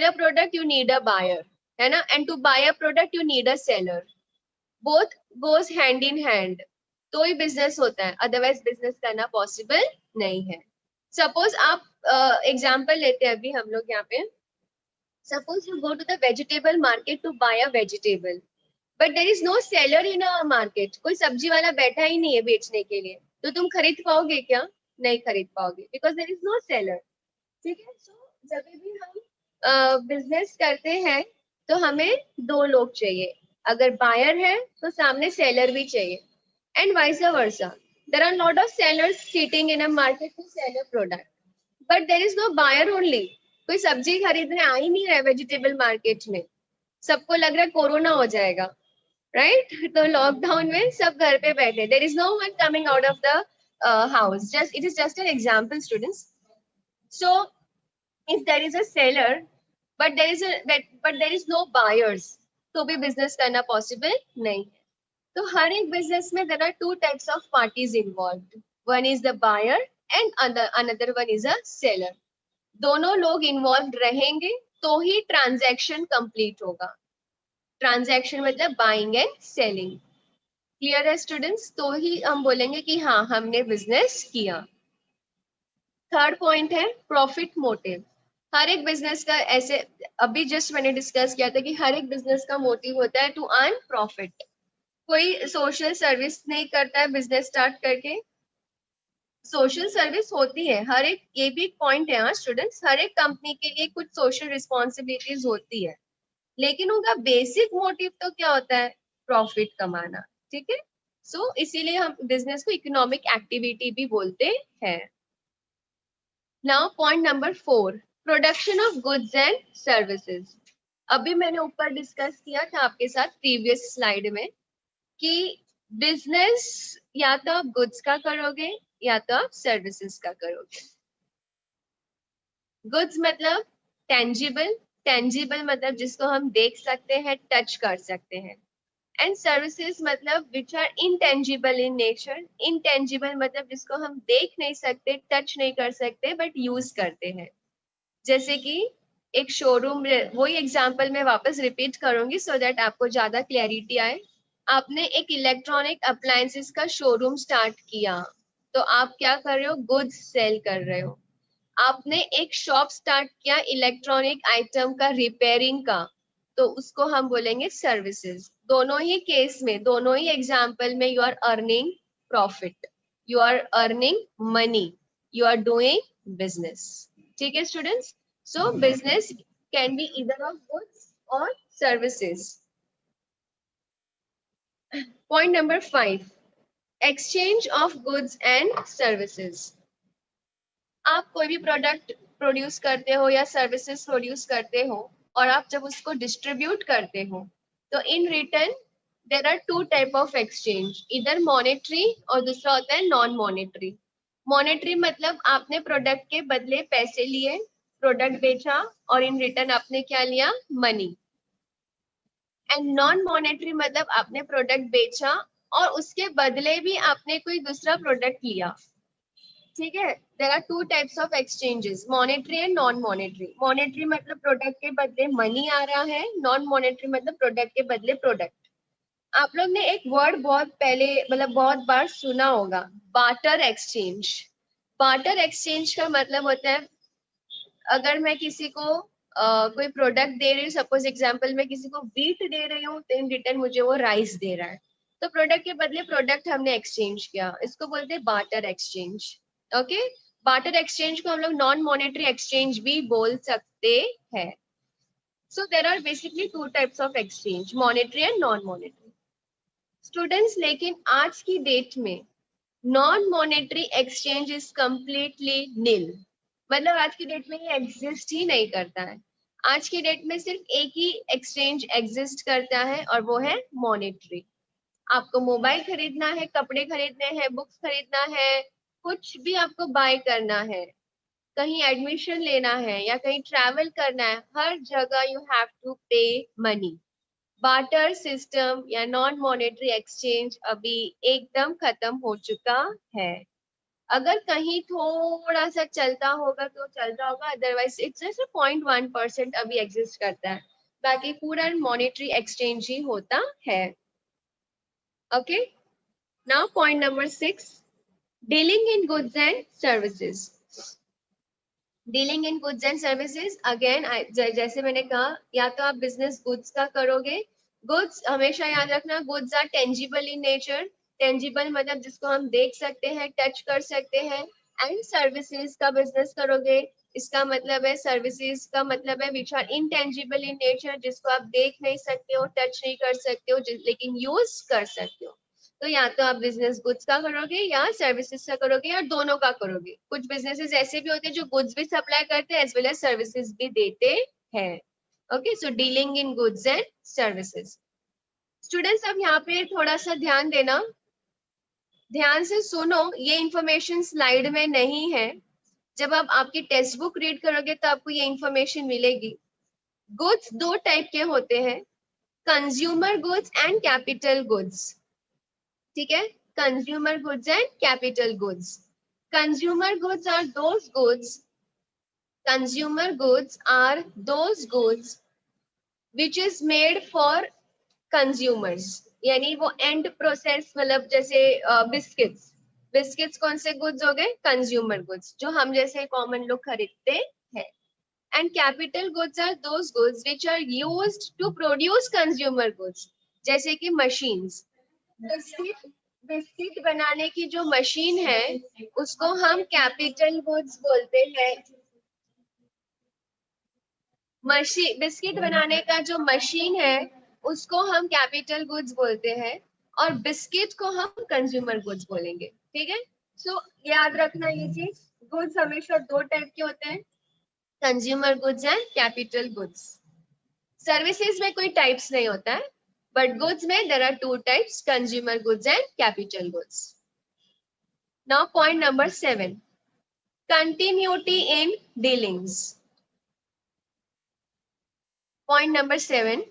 a product you need a buyer, है ना, and to buy a product you need a seller. Both goes hand in hand, तो ही business होता है, otherwise business करना possible नहीं है। Suppose आप example लेते हैं अभी हम लोग यहाँ पे। Suppose you go to the vegetable market to buy a vegetable, but there is no seller in a market. कोई सब्जी वाला बैठा ही नहीं है बेचने के लिए, तो तुम खरीद पाओगे क्या? नहीं खरीद पाओगे because there is no seller. ठीक है, सो जब भी हम बिजनेस करते हैं तो हमें दो लोग चाहिए, अगर बायर है तो सामने सेलर भी चाहिए, and vice versa. There are lot of sellers sitting in a market to sell a product, but there is no buyer only. कोई सब्जी खरीदने आ ही नहीं रहा है वेजिटेबल मार्केट में, सबको लग रहा है कोरोना हो जाएगा, राइट? तो लॉकडाउन में सब घर पे बैठे, there is no one coming out of the house, just it is just an example students. So if there is a seller but there is no buyers, तो भी बिजनेस करना पॉसिबल नहीं है। तो हर एक बिजनेस में there are two types of parties involved, one is the buyer and another one is a seller. दोनों लोग इन्वॉल्व रहेंगे तो ही ट्रांजैक्शन कंप्लीट होगा। ट्रांजैक्शन मतलब बाइंग एंड सेलिंग। क्लियर है स्टूडेंट्स? तो ही हम बोलेंगे कि हाँ हमने बिजनेस किया। थर्ड पॉइंट है प्रॉफिट मोटिव। हर एक बिजनेस का ऐसे अभी जस्ट मैंने डिस्कस किया था कि हर एक बिजनेस का मोटिव होता है टू अर्न प्रॉफिट। कोई सोशल सर्विस नहीं करता है बिजनेस स्टार्ट करके, सोशल सर्विस होती है हर एक, ये भी एक पॉइंट है हाँ स्टूडेंट्स, हर एक कंपनी के लिए कुछ सोशल रिस्पॉन्सिबिलिटीज होती है, लेकिन उनका बेसिक मोटिव तो क्या होता है? प्रॉफिट कमाना। ठीक है, सो इसीलिए हम बिजनेस को इकोनॉमिक एक्टिविटी भी बोलते हैं। Now point number 4, production of goods and services. अभी मैंने ऊपर डिस्कस किया था आपके साथ प्रीवियस स्लाइड में कि बिजनेस या तो आप गुड्स का करोगे या तो आप सर्विसेज का करोगे। गुड्स मतलब टेंजिबल, टेंजिबल मतलब जिसको हम देख सकते हैं, टच कर सकते हैं, एंड सर्विसेज मतलब which are intangible in nature. Intangible मतलब जिसको हम देख नहीं सकते, टच नहीं कर सकते, बट यूज करते हैं। जैसे कि एक शोरूम, वही एग्जांपल मैं वापस रिपीट करूंगी सो दैट आपको ज्यादा क्लैरिटी आए। आपने एक इलेक्ट्रॉनिक अप्लायंसेस का शोरूम स्टार्ट किया, तो आप क्या कर रहे हो? गुड्स सेल कर रहे हो। आपने एक शॉप स्टार्ट किया इलेक्ट्रॉनिक आइटम का रिपेयरिंग का, तो उसको हम बोलेंगे सर्विसेज। दोनों ही केस में, दोनों ही एग्जाम्पल में you are earning profit, you are earning money, you are doing business. ठीक है students? So business can be either of goods और services. Point number 5, exchange of goods and services. आप कोई भी प्रोडक्ट प्रोड्यूस करते हो या सर्विसेज प्रोड्यूस करते हो और आप जब उसको डिस्ट्रीब्यूट करते हो, तो in return there are two type of exchange, इधर मॉनेटरी और दूसरा होता है नॉन मॉनेटरी। मॉनेटरी मतलब आपने प्रोडक्ट के बदले पैसे लिए, प्रोडक्ट बेचा और इन रिटर्न आपने क्या लिया? मनी। एंड नॉन मॉनेटरी मतलब आपने प्रोडक्ट बेचा और उसके बदले भी आपने कोई दूसरा प्रोडक्ट लिया। ठीक है, there are two types of exchanges, monetary and non monetary. Monetary मतलब प्रोडक्ट के बदले मनी आ रहा है, नॉन मॉनेटरी मतलब प्रोडक्ट के बदले प्रोडक्ट। आप लोग ने एक वर्ड बहुत पहले मतलब बहुत बार सुना होगा, बार्टर एक्सचेंज। बार्टर एक्सचेंज का मतलब होता है अगर मैं किसी को कोई प्रोडक्ट दे रही हूँ, सपोज एग्जांपल मैं किसी को व्हीट दे रही हूँ, तो इन रिटर्न मुझे वो राइस दे रहा है, तो प्रोडक्ट के बदले प्रोडक्ट हमने एक्सचेंज किया, इसको बोलते हैं barter exchange. Okay, barter exchange को हम लोग नॉन मॉनेटरी एक्सचेंज भी बोल सकते हैं। So there are basically two types of exchange, monetary and non monetary. Students, लेकिन आज की डेट में non monetary exchange is completely nil, मतलब आज की डेट में ये एग्जिस्ट ही नहीं करता है। आज की डेट में सिर्फ एक ही एक्सचेंज एग्जिस्ट करता है और वो है मॉनेटरी। आपको मोबाइल खरीदना है, कपड़े खरीदने हैं, बुक्स खरीदना है, कुछ भी आपको बाय करना है, कहीं एडमिशन लेना है या कहीं ट्रैवल करना है, हर जगह you have to pay money. Barter system या नॉन मॉनेटरी एक्सचेंज अभी एकदम खत्म हो चुका है। अगर कहीं थोड़ा सा चलता होगा तो चल रहा होगा, अदरवाइज इट्स जस्ट 0.1% अभी एग्जिस्ट करता है, बाकी पूरा मॉनेटरी एक्सचेंज ही होता है। Okay, now point number 6, dealing in goods and services. Dealing in goods and services again जैसे मैंने कहा, या तो आप बिजनेस गुड्स का करोगे। गुड्स हमेशा याद रखना, goods are tangible in nature. Tangible मतलब जिसको हम देख सकते हैं, टच कर सकते हैं, एंड सर्विसेज का बिजनेस करोगे, इसका मतलब है सर्विसेज का मतलब है which are intangible in nature, जिसको आप देख नहीं सकते हो, टच नहीं कर सकते हो, लेकिन यूज कर सकते हो। तो या तो आप बिजनेस गुड्स का करोगे या सर्विसेज का करोगे या दोनों का करोगे। कुछ बिजनेसेस ऐसे भी होते हैं जो गुड्स भी सप्लाई करते हैं एज वेल एज सर्विसेज भी देते हैं। Okay, so dealing in goods and services. Students अब यहाँ पे थोड़ा सा ध्यान देना, ध्यान से सुनो, ये इंफॉर्मेशन स्लाइड में नहीं है। जब आप आपकी टेक्स्ट बुक रीड करोगे तो आपको ये इंफॉर्मेशन मिलेगी। गुड्स दो टाइप के होते हैं, consumer goods and capital goods. ठीक है, consumer goods and capital goods. Consumer goods are those goods, consumer goods are those goods which is made for consumers, यानी वो एंड प्रोसेस, मतलब जैसे बिस्किट्स, बिस्किट्स कौन से गुड्स हो गए, कंज्यूमर गुड्स, जो हम जैसे कॉमन लोग खरीदते हैं। And capital goods are those goods which are used to produce consumer goods, जैसे कि मशीन्स। बिस्किट बिस्किट बनाने की जो मशीन है उसको हम कैपिटल गुड्स बोलते हैं। मशीन, बिस्किट बनाने का जो मशीन है उसको हम कैपिटल गुड्स बोलते हैं, और बिस्किट को हम कंज्यूमर गुड्स बोलेंगे। ठीक है, सो याद रखना ये चीज, गुड्स हमेशा दो टाइप के होते हैं, consumer goods and capital goods. Services में कोई टाइप्स नहीं होता है, बट गुड्स में there are two types, consumer goods and capital goods. Now point number 7, continuity in dealings. Point number 7,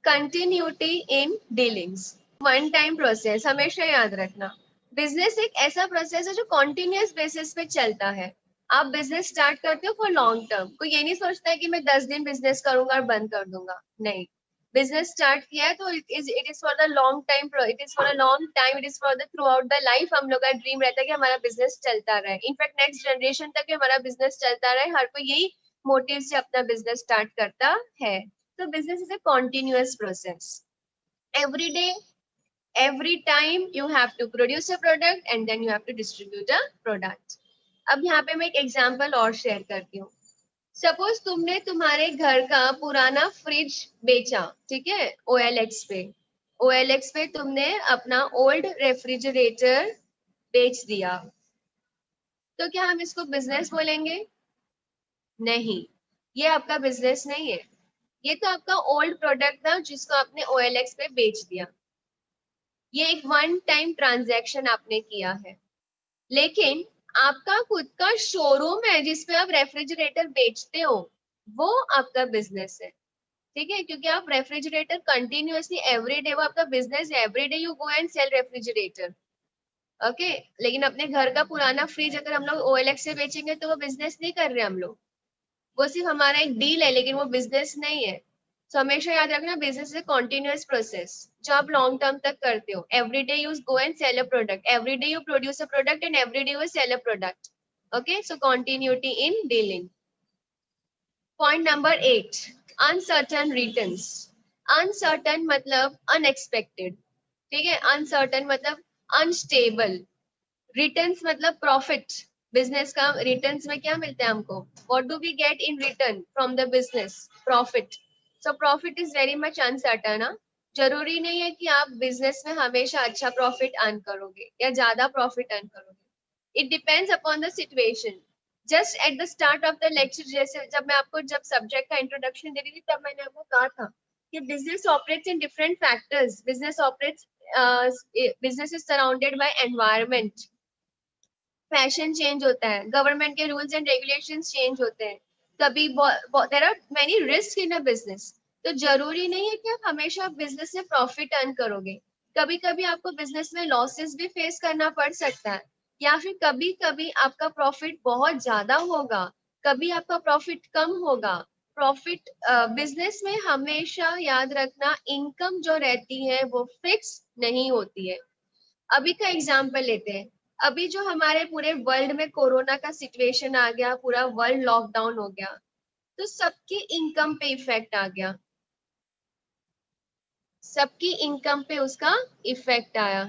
continuity in dealings. One time process, हमेशा याद रखना, business एक ऐसा प्रोसेस है जो कॉन्टिन्यूअस बेसिस पे चलता है। आप बिजनेस स्टार्ट करते हो फॉर लॉन्ग टर्म, कोई ये नहीं सोचता है कि मैं 10 दिन बिजनेस करूंगा और बंद कर दूंगा, नहीं। बिजनेस स्टार्ट किया है तो it is for the long time, it is for a long time, it is for the through out the life. हम लोग का ड्रीम रहता है कि हमारा बिजनेस चलता रहे, इनफैक्ट नेक्स्ट जनरेशन तक हमारा बिजनेस चलता रहे, हर कोई यही मोटिव से अपना बिजनेस स्टार्ट करता है। So business is a continuous process. Every day, every time you have to produce a product and then you have to distribute a product. अब यहाँ पे मैं एक एग्जांपल और शेयर करती हूँ। सपोज तुमने तुम्हारे घर का पुराना फ्रिज बेचा, ठीक है, OLX पे, OLX पे तुमने अपना ओल्ड रेफ्रिजरेटर बेच दिया, तो क्या हम इसको बिजनेस बोलेंगे? नहीं, ये आपका बिजनेस नहीं है। ये तो आपका ओल्ड प्रोडक्ट था जिसको आपने OLX पे बेच दिया, ये एक वन टाइम ट्रांजैक्शन आपने किया है। लेकिन आपका खुद का शोरूम है जिसपे आप रेफ्रिजरेटर बेचते हो, वो आपका बिजनेस है। ठीक है, क्योंकि आप रेफ्रिजरेटर कंटिन्यूअसली एवरीडे, वो आपका बिजनेस है, everyday you go and sell refrigerator. Okay, लेकिन अपने घर का पुराना फ्रिज अगर हम लोग OLX से बेचेंगे तो वो बिजनेस नहीं कर रहे हम लोग, वो सिर्फ हमारा एक डील है, लेकिन वो बिजनेस नहीं है। तो हमेशा याद रखना, बिजनेस इज कॉन्टिन्यूअस प्रोसेस जो आप लॉन्ग टर्म तक करते हो। Every day you go and sell a product, every day you produce a product and every day you sell a product. Okay, so continuity in dealing. Point number 8, uncertain returns. Uncertain मतलब unexpected, ठीक है, uncertain मतलब unstable, returns मतलब profit. Business का returns में क्या मिलता है हमको, what do we get in return from the business, profit. So profit is very much uncertain. जरूरी नहीं है कि आप बिजनेस में हमेशा अच्छा प्रॉफिट अर्न करोगे या ज्यादा प्रॉफिट अर्न करोगे, it depends upon the situation. Just at the start of the lecture, जैसे जब मैं आपको जब सब्जेक्ट का इंट्रोडक्शन दे रही थी तब मैंने आपको कहा था कि business operates in different factors, business operates, business is surrounded by environment, fashion change होता है, गवर्नमेंट के रूल्स एंड रेगुलेशंस चेंज होते हैं, कभी there are many risk in a business. तो जरूरी नहीं है कि आप हमेशा बिजनेस से प्रॉफिट अर्न करोगे, कभी कभी आपको बिजनेस में लॉसेस भी फेस करना पड़ सकता है, या फिर कभी कभी आपका प्रॉफिट बहुत ज्यादा होगा, कभी आपका प्रॉफिट कम होगा। प्रॉफिट, बिजनेस में हमेशा याद रखना, इनकम जो रहती है वो फिक्स नहीं होती है। अभी का एग्जाम्पल लेते हैं, अभी जो हमारे पूरे वर्ल्ड में कोरोना का सिचुएशन आ गया, पूरा वर्ल्ड लॉकडाउन हो गया, तो सबकी इनकम पे इफेक्ट आ गया, सबकी इनकम पे उसका इफेक्ट आया।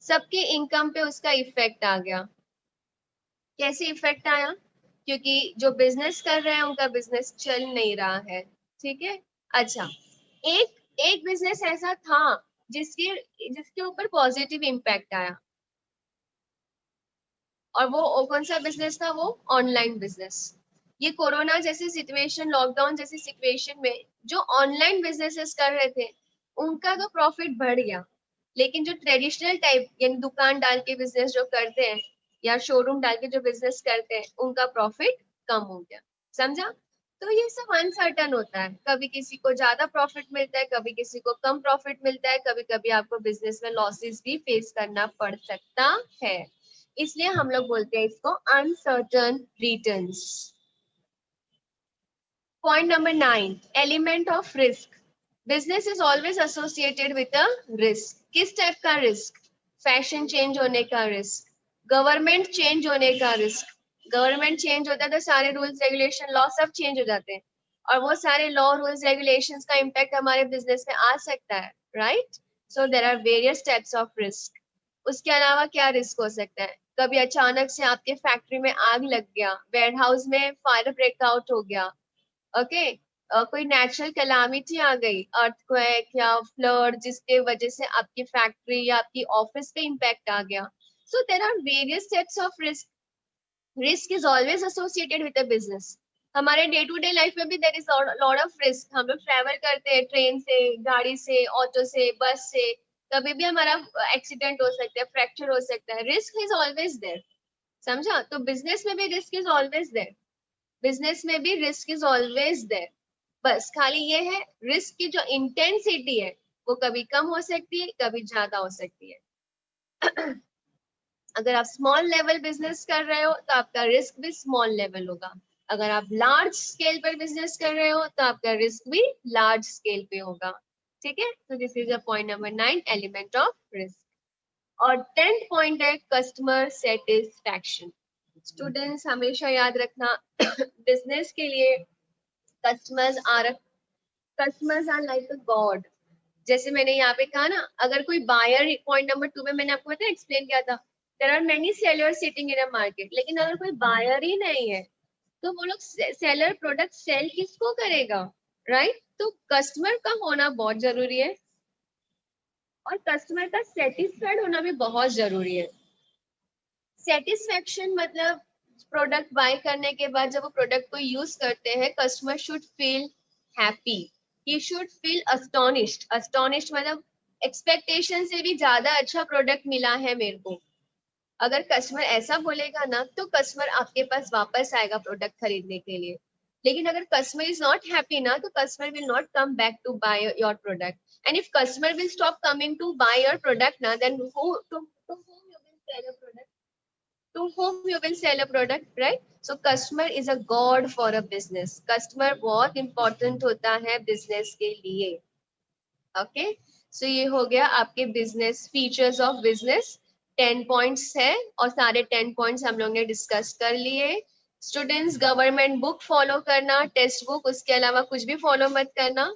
सबके इनकम पे उसका इफेक्ट आ गया। कैसे इफेक्ट आया? क्योंकि जो बिजनेस कर रहे हैं उनका बिजनेस चल नहीं रहा है। ठीक है। अच्छा, एक एक बिजनेस ऐसा था जिसके जिसके ऊपर पॉजिटिव इम्पैक्ट आया, और वो कौन सा बिजनेस था? वो ऑनलाइन बिजनेस। ये कोरोना जैसी सिचुएशन, लॉकडाउन जैसी सिचुएशन में जो ऑनलाइन बिजनेसेस कर रहे थे उनका तो प्रॉफिट बढ़ गया, लेकिन जो ट्रेडिशनल टाइप यानी दुकान डाल के बिजनेस जो करते हैं या शोरूम डाल के जो बिजनेस करते हैं उनका प्रॉफिट कम हो गया। समझा? तो ये सब अनसर्टन होता है, कभी किसी को ज्यादा प्रॉफिट मिलता है, कभी किसी को कम प्रॉफिट मिलता है, कभी कभी आपको बिजनेस में लॉसेस भी फेस करना पड़ सकता है। इसलिए हम लोग बोलते हैं इसको uncertain returns. Point number 9, element of risk. Business is always associated with a risk. किस टाइप का रिस्क? फैशन चेंज होने का रिस्क, गवर्नमेंट चेंज होने का रिस्क। गवर्नमेंट चेंज होता है तो सारे रूल्स रेगुलेशन लॉ सब चेंज हो जाते हैं, और वो सारे लॉ रूल्स रेगुलेशंस का इम्पैक्ट हमारे बिजनेस में आ सकता है, right? So there are various types of risk. उसके अलावा क्या रिस्क हो सकता है? कभी अचानक से आपके फैक्ट्री में आग लग गया, वेयर हाउस में फायर ब्रेकआउट हो गया, ओके, कोई नेचुरल कैलामिटी आ गई, अर्थक्वेक या फ्लड, जिसके वजह से आपकी फैक्ट्री या आपकी ऑफिस पे इम्पैक्ट आ गया। So there are various types of risk. Risk is always associated with a business. हमारे डे टू डे लाइफ में भी there is lot of risk. हम लोग ट्रैवल करते हैं ट्रेन से, गाड़ी से, ऑटो से, बस से, कभी भी हमारा एक्सीडेंट हो सकता है, फ्रैक्चर हो सकता है, रिस्क इज ऑलवेज देयर। समझा? तो बिजनेस में भी risk is always there. Business में भी रिस्क इज ऑलवेज देयर। बस खाली ये है, रिस्क की जो इंटेंसिटी है वो कभी कम हो सकती है, कभी ज्यादा हो सकती है। अगर आप स्मॉल लेवल बिजनेस कर रहे हो तो आपका रिस्क भी स्मॉल लेवल होगा। अगर आप लार्ज स्केल पर बिजनेस कर रहे हो तो आपका रिस्क भी लार्ज स्केल पे होगा। ठीक है? तो this is a point number 9, element of risk. और 10th पॉइंट है कस्टमर सेटिस्फैक्शन। स्टूडेंट्स हमेशा याद रखना, बिजनेस के लिए customers are customers are like a god. जैसे मैंने यहाँ पे कहा ना, अगर कोई बायर, पॉइंट नंबर 2 में मैंने आपको पता एक्सप्लेन किया था, there are many sellers sitting in a market, लेकिन अगर कोई बायर ही नहीं है तो वो लोग सेलर प्रोडक्ट सेल किसको करेगा, राइट? तो कस्टमर का होना बहुत जरूरी है, और कस्टमर का सेटिस्फाइड होना भी बहुत जरूरी है। सेटिस्फेक्शन मतलब प्रोडक्ट बाय करने के बाद जब वो प्रोडक्ट को यूज करते हैं, customer should feel happy, he should feel astonished. Astonished मतलब एक्सपेक्टेशन से भी ज्यादा अच्छा प्रोडक्ट मिला है मेरे को। अगर कस्टमर ऐसा बोलेगा ना तो कस्टमर आपके पास वापस आएगा प्रोडक्ट खरीदने के लिए। लेकिन अगर कस्टमर इज नॉट हैप्पी ना, तो customer will not come back to buy your product. And if customer will stop coming to buy your product ना, then who to whom you will sell a product, to whom you will sell a product, right? So customer is a god for a business. Customer बहुत important होता है business के लिए। Okay, सो ये हो गया आपके business features of business. 10 points है और सारे 10 पॉइंट्स हम लोग ने डिस्कस कर लिए। स्टूडेंट्स, गवर्नमेंट बुक फॉलो करना, टेक्स्ट बुक, उसके अलावा कुछ भी फॉलो मत करना।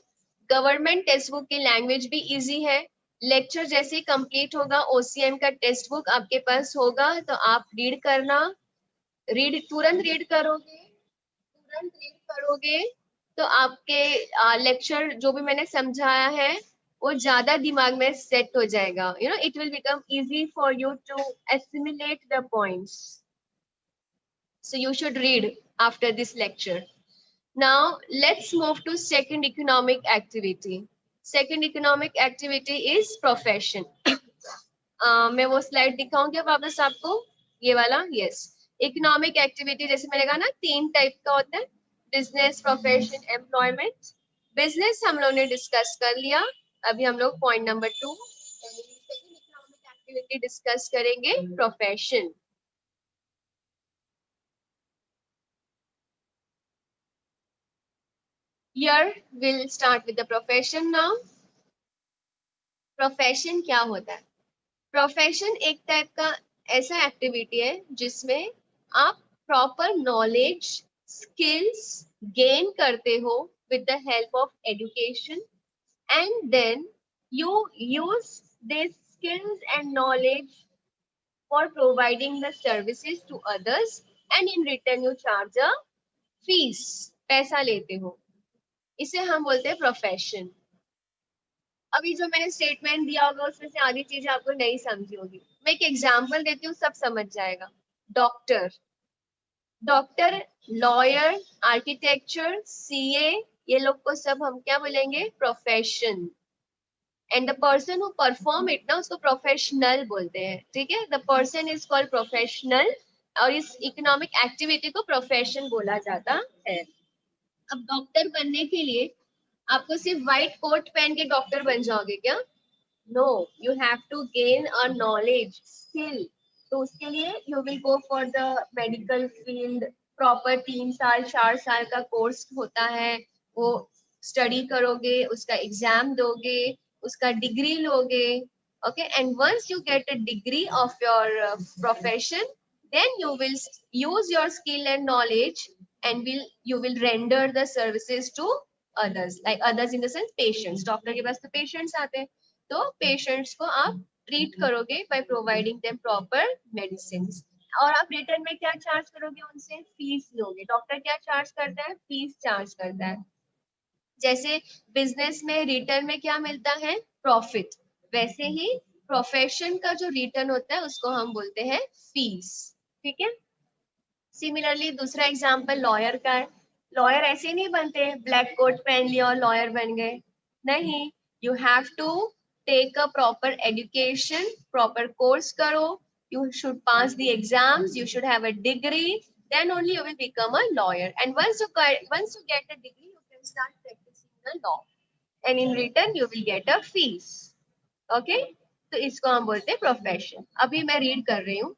गवर्नमेंट टेक्स्ट बुक की लैंग्वेज भी इजी है। लेक्चर जैसे ही कंप्लीट होगा, ओसीएम का टेक्स्ट बुक आपके पास होगा तो आप रीड करना। तुरंत रीड करोगे, तुरंत रीड करोगे तो आपके लेक्चर जो भी मैंने समझाया है वो ज्यादा दिमाग में सेट हो जाएगा। You know, it will become easy for you to assimilate the points. So you should read after this lecture. Now let's move to second economic activity. Second economic activity is profession. मैं वो slide दिखाऊंगी वापस आपको, ये वाला, yes. Economic activity जैसे मैंने कहा ना, 3 टाइप का होता है, बिजनेस, प्रोफेशन, एम्प्लॉयमेंट। बिजनेस हम लोग ने डिस्कस कर लिया। अभी हम लोग point number 2 second economic activity discuss करेंगे, profession. Here will start with the profession now. Profession क्या होता है? प्रोफेशन एक टाइप का ऐसा एक्टिविटी है जिसमें आप प्रॉपर नॉलेज, स्किल्स गेन करते हो with the help of education, and then you use this skills and knowledge for providing the services to others and in return you charge a fees, पैसा लेते हो, इसे हम बोलते हैं प्रोफेशन। अभी जो मैंने स्टेटमेंट दिया होगा उसमें से आधी चीजें आपको नहीं समझी होगी, मैं एक एग्जांपल देती हूँ, सब समझ जाएगा। Doctor, doctor, lawyer, architecture, CA, ये लोग को सब हम क्या बोलेंगे, profession. And the person who perform it ना, उसको प्रोफेशनल बोलते हैं, ठीक है। The person is called professional, और इस इकोनॉमिक एक्टिविटी को प्रोफेशन बोला जाता है। अब डॉक्टर बनने के लिए आपको सिर्फ व्हाइट कोट पहन के डॉक्टर बन जाओगे क्या? No, you have to gain a knowledge, skill. तो उसके लिए you will go for the medical field, proper 3 साल 4 साल का कोर्स होता है, वो स्टडी करोगे, उसका एग्जाम दोगे, उसका डिग्री लोगे, okay. And once you get a degree of your profession, then you will use your skill and knowledge and you will render the services to others, like others in the sense patients। Doctor के पास तो patients आते हैं, तो patients को आप treat करोगे by providing them proper medicine. और आप रिटर्न में क्या चार्ज करोगे, उनसे फीस लोगे। डॉक्टर क्या चार्ज करता है, फीस चार्ज करता है। जैसे बिजनेस में रिटर्न में क्या मिलता है, प्रॉफिट, वैसे ही प्रोफेशन का जो रिटर्न होता है उसको हम बोलते हैं फीस, ठीक है। सिमिलरली दूसरा एग्जांपल लॉयर का है। लॉयर ऐसे नहीं बनते ब्लैक कोट पहन लिया और लॉयर बन गए, नहीं। You have to take a proper education, proper course करो, you should pass the exams, you should have a degree, then only you will become a lawyer, and once you get a degree you can start practicing the law, and in return you will get a fees, okay। तो इसको हम बोलते हैं profession. अभी मैं read कर रही हूँ।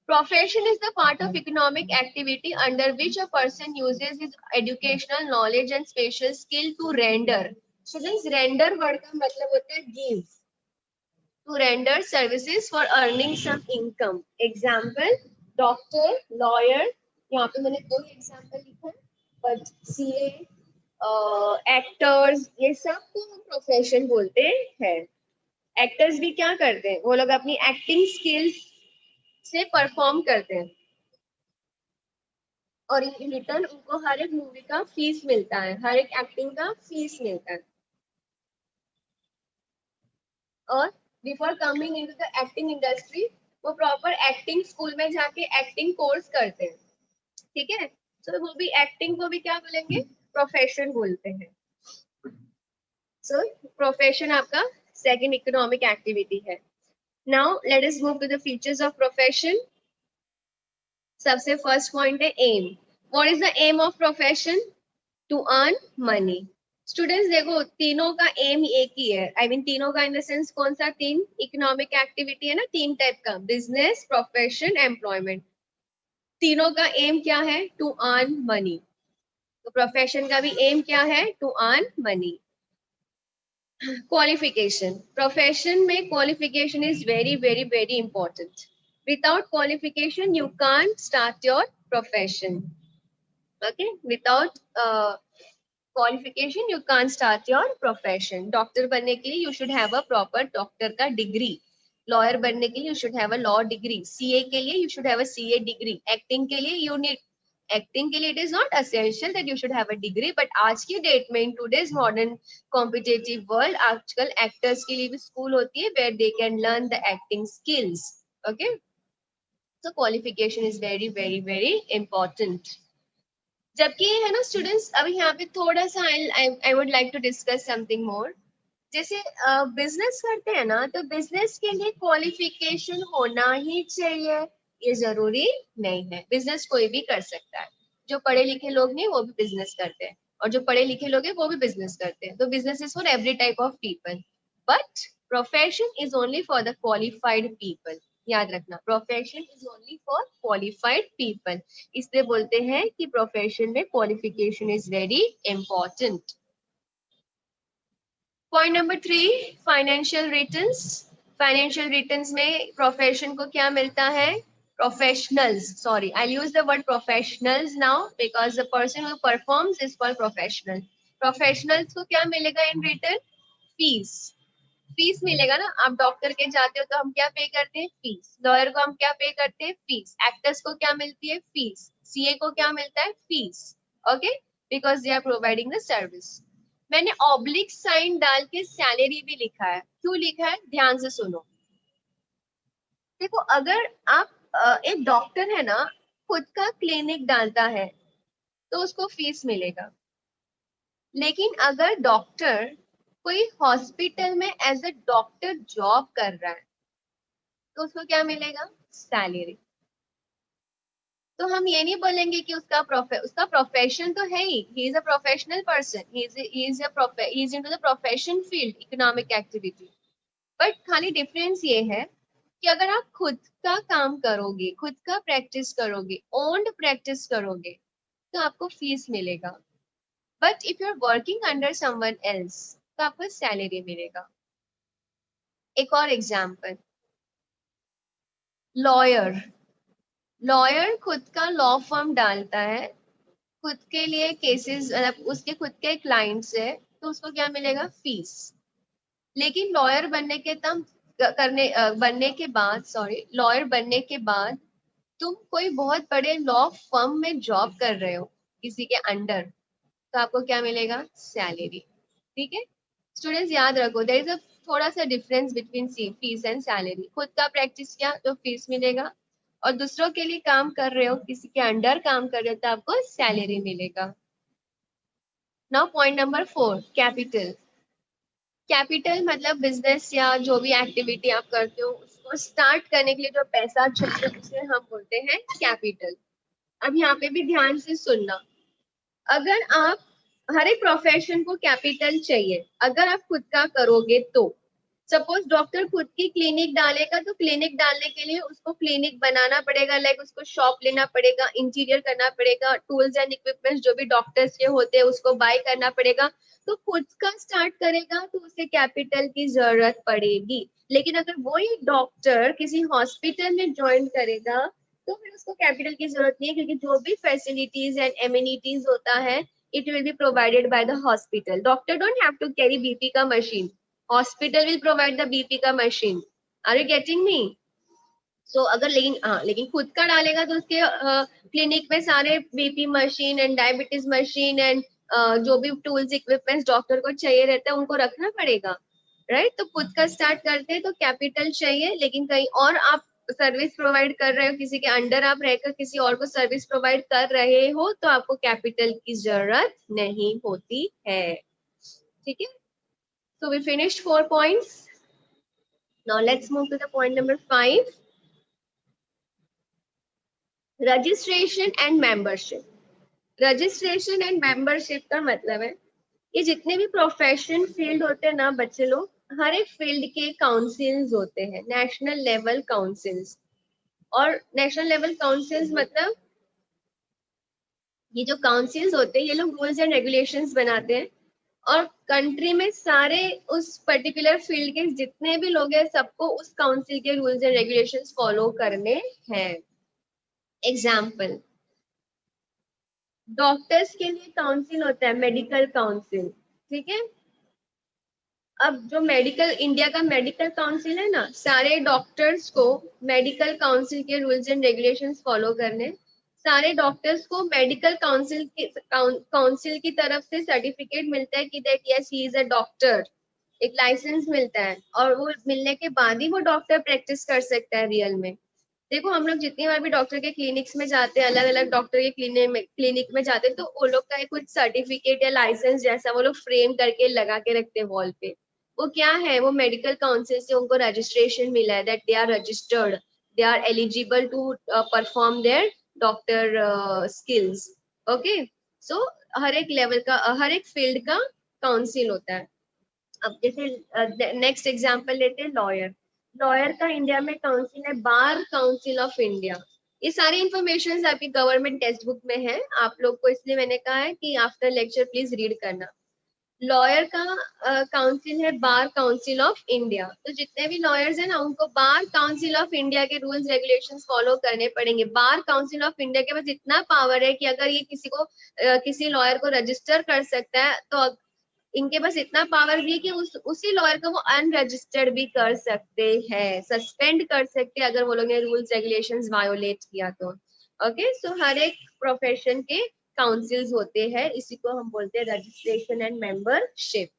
Profession is the part of economic activity under which a person uses his educational knowledge and special skill to render. Students, render word का मतलब होता है give, to render services for earning some income. Example, doctor, lawyer, यहाँ पे मैंने 2 example लिखा है, but CA, actors, ये सब को हम प्रोफेशन बोलते हैं। एक्टर्स भी क्या करते हैं, वो लोग अपनी एक्टिंग स्किल्स से परफॉर्म करते हैं और इन रिटर्न उनको हर एक मूवी का फीस मिलता है, हर एक एक्टिंग का फीस मिलता है। और before coming into the acting industry, वो प्रॉपर एक्टिंग स्कूल में जाके एक्टिंग कोर्स करते हैं, ठीक है। तो वो भी एक्टिंग को भी क्या बोलेंगे, प्रोफेशन बोलते हैं। सो प्रोफेशन आपका सेकंड इकोनॉमिक एक्टिविटी है। Now let us move to the features of profession. सबसे फर्स्ट पॉइंट है aim. What is the aim of profession? To earn money. Students देखो, तीनों का एम एक ही है। आई मीन तीनों का इन द सेंस कौन सा, 3 इकोनॉमिक एक्टिविटी है ना, 3 टाइप का, बिजनेस, प्रोफेशन, एम्प्लॉयमेंट। तीनों का एम क्या है, टू अर्न मनी। तो प्रोफेशन का भी एम क्या है, to earn money. Qualification, profession में qualification is very very very important. Without qualification you can't start your profession, okay. Without qualification you can't start your profession. Doctor बनने के लिए you should have a proper doctor का degree, lawyer बनने के लिए you should have a law degree, CA के लिए you should have a CA degree, acting के लिए यू नीड, एक्टिंग के लिए it is not essential that you should have a degree, but आज की डेट में in today's modern competitive world आजकल एक्टर्स के लिए भी स्कूल होती है where they can learn the acting skills, okay. So qualification is very very very important. जबकि है ना स्टूडेंट्स, अभी यहाँ पे थोड़ा सा I would like to discuss something more. जैसे बिजनेस करते हैं ना, तो बिजनेस के लिए क्वालिफिकेशन होना ही चाहिए, ये जरूरी नहीं है। बिजनेस कोई भी कर सकता है, जो पढ़े लिखे लोग नहीं वो भी बिजनेस करते हैं, और जो पढ़े लिखे लोग हैं वो भी बिजनेस करते हैं। तो business is for every type of people, but profession is only for the qualified people. याद रखना, profession is only for qualified people. इसलिए बोलते हैं कि प्रोफेशन में qualification is very important. Point number 3, financial returns. Financial returns में profession को क्या मिलता है, professionals, sorry I use the word professionals now because the person who performs is called professional. Professionals को क्या मिलेगा इन रिटर्न, फीस। फीस मिलेगा ना, आप डॉक्टर के जाते हो तो हम क्या पे करते हैं, फीस। लॉयर को हम क्या पे करते हैं, फीस। एक्टर्स को क्या मिलती है, फीस। सीए को क्या मिलता है, fees. Okay, because they are providing the service. मैंने ऑब्लिक साइन डाल के सैलरी भी लिखा है, क्यों लिखा है, ध्यान से सुनो। देखो, अगर आप एक डॉक्टर है ना, खुद का क्लिनिक डालता है तो उसको फीस मिलेगा। लेकिन अगर डॉक्टर कोई हॉस्पिटल में एज अ डॉक्टर जॉब कर रहा है तो उसको क्या मिलेगा, सैलरी। तो हम ये नहीं बोलेंगे कि उसका प्रोफेशन तो है he is a professional person, he is into the profession field economic activity. But खाली डिफरेंस ये है कि अगर आप खुद का काम करोगे, खुद का प्रैक्टिस करोगे, ओन्ड प्रैक्टिस करोगे, तो आपको फीस मिलेगा। But if you are working under someone else तो आपको सैलरी मिलेगा। एक और एग्जांपल, लॉयर। लॉयर खुद का लॉ फर्म डालता है, खुद के लिए केसेस, मतलब उसके खुद के क्लाइंट्स है, तो उसको क्या मिलेगा, फीस। लेकिन लॉयर बनने के तम करने बनने के बाद, सॉरी, लॉयर बनने के बाद तुम कोई बहुत बड़े लॉ फर्म में जॉब कर रहे हो किसी के अंडर, तो आपको क्या मिलेगा, सैलरी। ठीक है स्टूडेंट्स, याद रखो देयर इज अ थोड़ा सा difference between fees and salary. खुद का प्रैक्टिस किया तो फीस मिलेगा, और दूसरों के लिए काम कर रहे हो, किसी के अंडर काम कर रहे हो, तो आपको सैलरी मिलेगा। Now point number 4, capital. Capital मतलब बिजनेस या जो भी एक्टिविटी आप करते हो उसको स्टार्ट करने के लिए जो पैसा चाहिए उसे हम बोलते हैं कैपिटल। अब यहाँ पे भी ध्यान से सुनना, अगर आप, हर एक प्रोफेशन को कैपिटल चाहिए अगर आप खुद का करोगे तो। सपोज डॉक्टर खुद की क्लिनिक डालेगा तो क्लिनिक डालने के लिए उसको क्लिनिक बनाना पड़ेगा, लाइक उसको शॉप लेना पड़ेगा, इंटीरियर करना पड़ेगा, टूल्स एंड इक्विपमेंट्स जो भी डॉक्टर्स के होते हैं उसको बाय करना पड़ेगा। तो खुद का स्टार्ट करेगा तो उसे कैपिटल की जरूरत पड़ेगी। लेकिन अगर वही डॉक्टर किसी हॉस्पिटल में ज्वाइन करेगा तो फिर उसको कैपिटल की जरूरत नहीं है, क्योंकि जो भी फैसिलिटीज एंड एमिनिटीज होता है it will be provided by the hospital. Doctor don't have to carry BP का machine. Hospital will provide the BP का machine. Are you getting me? So अगर लेकिन खुद का डालेगा तो उसके क्लिनिक में सारे BP machine and diabetes machine and जो भी टूल्स इक्विपमेंट्स डॉक्टर को चाहिए रहता है उनको रखना पड़ेगा, राइट। तो खुद का स्टार्ट करते हैं तो कैपिटल चाहिए, लेकिन कहीं और आप सर्विस प्रोवाइड कर रहे हो, किसी के अंडर आप रहकर किसी और को सर्विस प्रोवाइड कर रहे हो, तो आपको कैपिटल की जरूरत नहीं होती है। ठीक है, so we finished 4 points. Now let's move to the point number 5, registration and membership. Registration and membership का मतलब है कि जितने भी प्रोफेशन फील्ड होते हैं ना बच्चे लोग, हर एक फील्ड के काउंसिल्स होते हैं, नेशनल लेवल काउंसिल्स। और नेशनल लेवल काउंसिल्स मतलब ये जो काउंसिल्स होते हैं ये लोग रूल्स एंड रेगुलेशंस बनाते हैं, और कंट्री में सारे उस पर्टिकुलर फील्ड के जितने भी लोग हैं सबको उस काउंसिल के रूल्स एंड रेगुलेशंस फॉलो करने हैं। एग्जाम्पल, डॉक्टर्स के लिए काउंसिल होता है, मेडिकल काउंसिल। ठीक है, अब जो मेडिकल, इंडिया का मेडिकल काउंसिल है ना, सारे डॉक्टर्स को मेडिकल काउंसिल के रूल्स एंड रेगुलेशंस फॉलो करने। सारे डॉक्टर्स को मेडिकल काउंसिल की तरफ से सर्टिफिकेट मिलता है कि that yes he is a doctor, एक लाइसेंस मिलता है, और वो मिलने के बाद ही वो डॉक्टर प्रैक्टिस कर सकता है रियल में। देखो हम लोग जितनी बार भी डॉक्टर के क्लिनिक्स में जाते हैं, अलग अलग डॉक्टर के क्लिनिक में जाते हैं, तो वो लोग का कुछ सर्टिफिकेट या लाइसेंस जैसा वो लोग फ्रेम करके लगा के रखते हैं वॉल पे। वो क्या है, वो मेडिकल काउंसिल से उनको रजिस्ट्रेशन मिला है, that they are registered, they are eligible to perform their doctor skills. Okay, so हर एक लेवल का, हर एक फील्ड का काउंसिल होता है। अब जैसे नेक्स्ट एग्जांपल लेते हैं, लॉयर। लॉयर का इंडिया में काउंसिल है बार काउंसिल ऑफ इंडिया। ये सारी इंफॉर्मेशन आपकी गवर्नमेंट टेक्स्ट बुक में है, आप लोग को इसलिए मैंने कहा है कि आफ्टर लेक्चर प्लीज रीड करना। लॉयर का काउंसिल है बार काउंसिल ऑफ इंडिया। तो जितने भी लॉयर्स हैं ना उनको बार काउंसिल ऑफ इंडिया के रूल्स रेगुलेशंस फॉलो करने पड़ेंगे। बार काउंसिल ऑफ इंडिया के पास इतना पावर है कि अगर ये किसी को किसी लॉयर को रजिस्टर कर सकता है, तो इनके पास इतना पावर भी है कि उसी लॉयर को वो अनरजिस्टर्ड भी कर सकते हैं, सस्पेंड कर सकते हैं अगर वो लोग ने रूल्स रेगुलेशंस वायोलेट किया तो। ओके, सो हर एक प्रोफेशन के काउंसिल्स होते हैं, इसी को हम बोलते हैं registration and membership.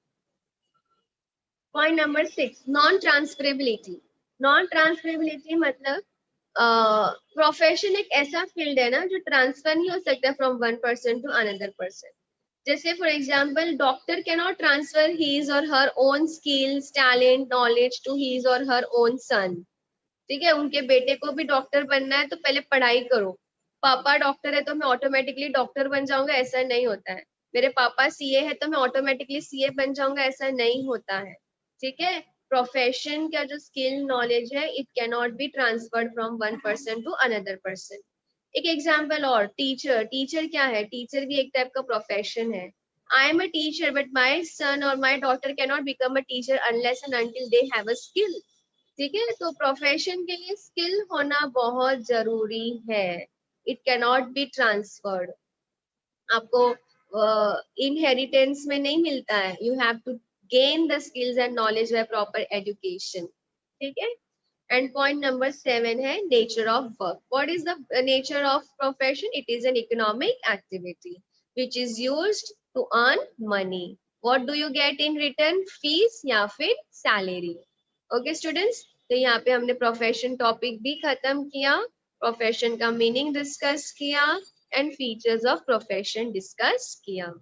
Point number 6, non transferability. Non transferability मतलब प्रोफेशन एक ऐसा फील्ड है ना जो ट्रांसफर नहीं हो सकता from one person to another person. जैसे for example, doctor can not transfer his or her own skills, talent, knowledge to his or her own son. ठीक है, उनके बेटे को भी डॉक्टर बनना है तो पहले पढ़ाई करो। पापा डॉक्टर है तो मैं ऑटोमेटिकली डॉक्टर बन जाऊंगा, ऐसा नहीं होता है। मेरे पापा सीए है तो मैं ऑटोमेटिकली सीए बन जाऊंगा, ऐसा नहीं होता है। ठीक है, प्रोफेशन का जो स्किल नॉलेज है, it can not be transferred from one person to another person. एक एग्जाम्पल और, टीचर। टीचर क्या है? टीचर भी एक टाइप का प्रोफेशन है। I am a teacher but my son or my daughter can not become a teacher unless and until they have a skill. ठीक है, तो प्रोफेशन के लिए स्किल होना बहुत जरूरी है। It can not be transferred. आपको इनहेरिटेंस में नहीं मिलता है, you have to gain the skills and knowledge by proper education. ठीक है, एंड पॉइंट नंबर 7 है nature of work. What is the nature of profession? It is an economic activity which is used to earn money. What do you get in return? Fees या फिर salary. Okay students, तो यहाँ पे हमने profession topic भी खत्म किया, profession का मीनिंग डिस्कस किया and features of profession discuss किया।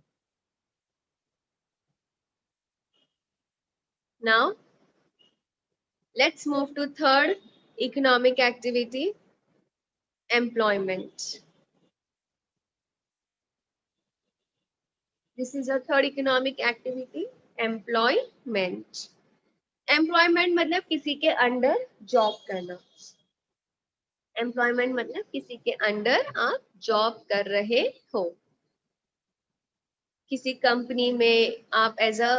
Now let's move to third economic activity, employment. This is a third economic activity, employment. Employment मतलब किसी के अंडर जॉब करना। एम्प्लॉयमेंट मतलब किसी के अंडर आप जॉब कर रहे हो। किसी कंपनी में आप एज अ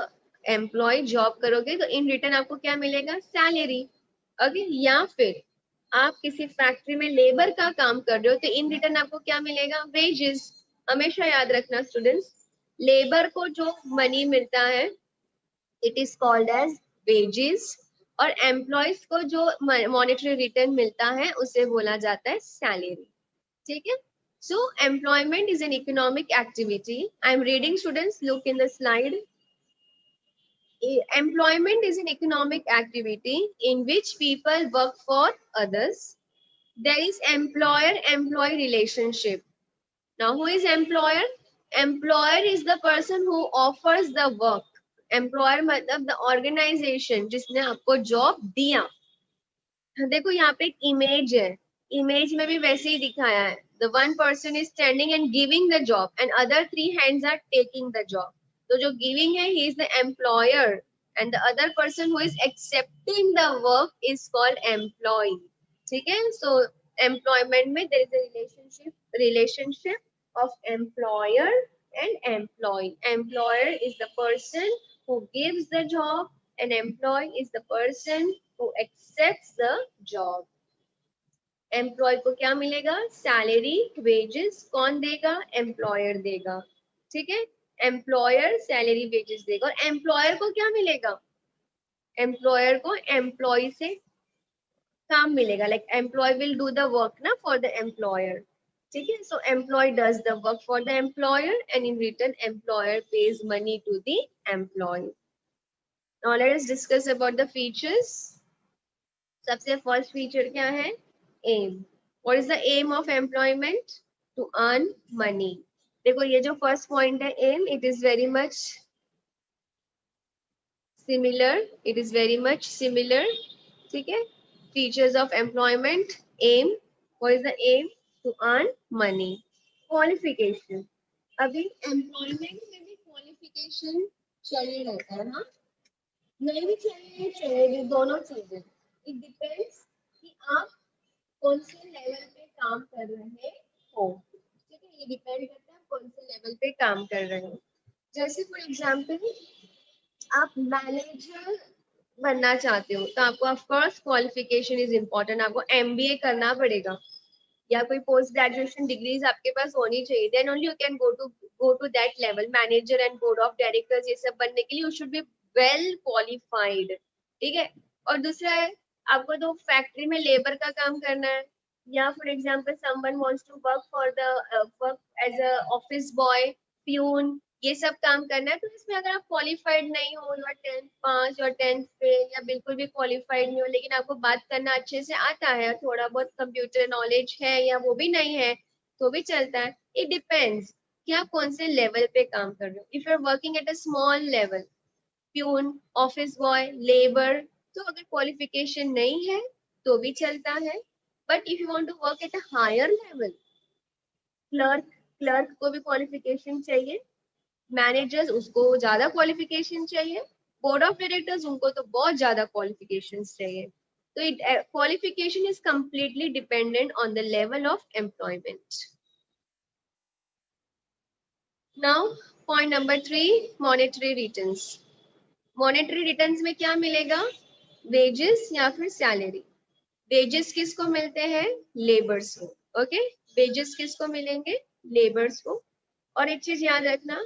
एम्प्लॉय जॉब करोगे तो इन रिटर्न आपको क्या मिलेगा? सैलरी। ओके, या फिर आप किसी फैक्ट्री में लेबर का काम कर रहे हो तो इन रिटर्न आपको क्या मिलेगा? वेजेस। हमेशा याद रखना स्टूडेंट्स, लेबर को जो मनी मिलता है it is called as wages, और एम्प्लॉयज को जो मॉनेटरी रिटर्न मिलता है उसे बोला जाता है सैलरी। ठीक है, so employment is an economic activity. I am reading, students, look in the slide. Employment is an economic activity in which people work for others. There is employer-employee relationship. Now, who is employer? Employer is the person who offers the work. Employer मतलब the organization जिसने आपको job दिया। देखो यहाँ पे एक image है, image में भी वैसे ही दिखाया है। The one person is standing and giving the job and other 3 hands are taking the job. तो जो गिविंग है he is the employer and the other person who is accepting the work is called employee. ठीक है, so employment में there is a relationship of employer and employee. Employer is the person who gives the job and employee is the person who accepts the job. Employee को क्या मिलेगा? Salary, wages. कौन देगा? Employer देगा। ठीक है, employer salary wages देगा। और एम्प्लॉयर को क्या मिलेगा? एम्प्लॉयर को एम्प्लॉय से काम मिलेगा, like employee will do the work ना फॉर द एम्प्लॉयर। ठीक है, so employee does the work for the employer and in return employer pays money to the employee. Now let us discuss about the features. सबसे first feature क्या है? Aim. What is the aim of employment? To earn money. देखो ये जो first point है aim, it is very much similar, it is very much similar. ठीक है, features of employment, aim. What is the aim? To earn money. Qualification, अभी employment में भी qualification चाहिए रहता है, हाँ, नहीं भी चाहिए चाहिए भी, दोनों चीजें। इट डिपेंड्स कि आप कौन से लेवल पे काम कर रहे हो। ठीक है, ये डिपेंड करता है आप कौन से लेवल पे काम कर रहे हो। जैसे फॉर एग्जांपल आप मैनेजर बनना चाहते हो तो आपको of course qualification is important, आपको एमबीए करना पड़ेगा या कोई पोस्ट ग्रेजुएशन डिग्रीज आपके पास होनी चाहिए, then only you can go to go to that level, manager and board of directors ये सब बनने के लिए you should be well qualified, ठीक है। और दूसरा है आपको तो फैक्ट्री में लेबर का काम करना है, या for example someone wants to work for the work as a office boy, peon, ये सब काम करना है, तो इसमें अगर आप क्वालिफाइड नहीं हो, या 10th पास या 10th फेल या बिल्कुल भी क्वालिफाइड नहीं हो, लेकिन आपको बात करना अच्छे से आता है, थोड़ा बहुत कंप्यूटर नॉलेज है या वो भी नहीं है तो भी चलता है। इट डिपेंड्स कि आप कौन से लेवल पे काम कर रहे हो। If you are working at a small level, peon, office boy, labour, तो अगर क्वालिफिकेशन नहीं है तो भी चलता है। But if you want to work at a higher level, clerk, clerk को भी क्वालिफिकेशन चाहिए, मैनेजर्स उसको ज्यादा क्वालिफिकेशन चाहिए, बोर्ड ऑफ डायरेक्टर्स उनको तो बहुत ज्यादा क्वालिफिकेशन चाहिए। तो it qualification is completely dependent on the level of employment. Now point number 3, monetary returns. Monetary returns में क्या मिलेगा? वेजेस या फिर सैलरी। वेजेस किसको मिलते हैं? लेबर्स को। ओके, वेजेस किसको मिलेंगे? लेबर्स को। और एक चीज याद रखना,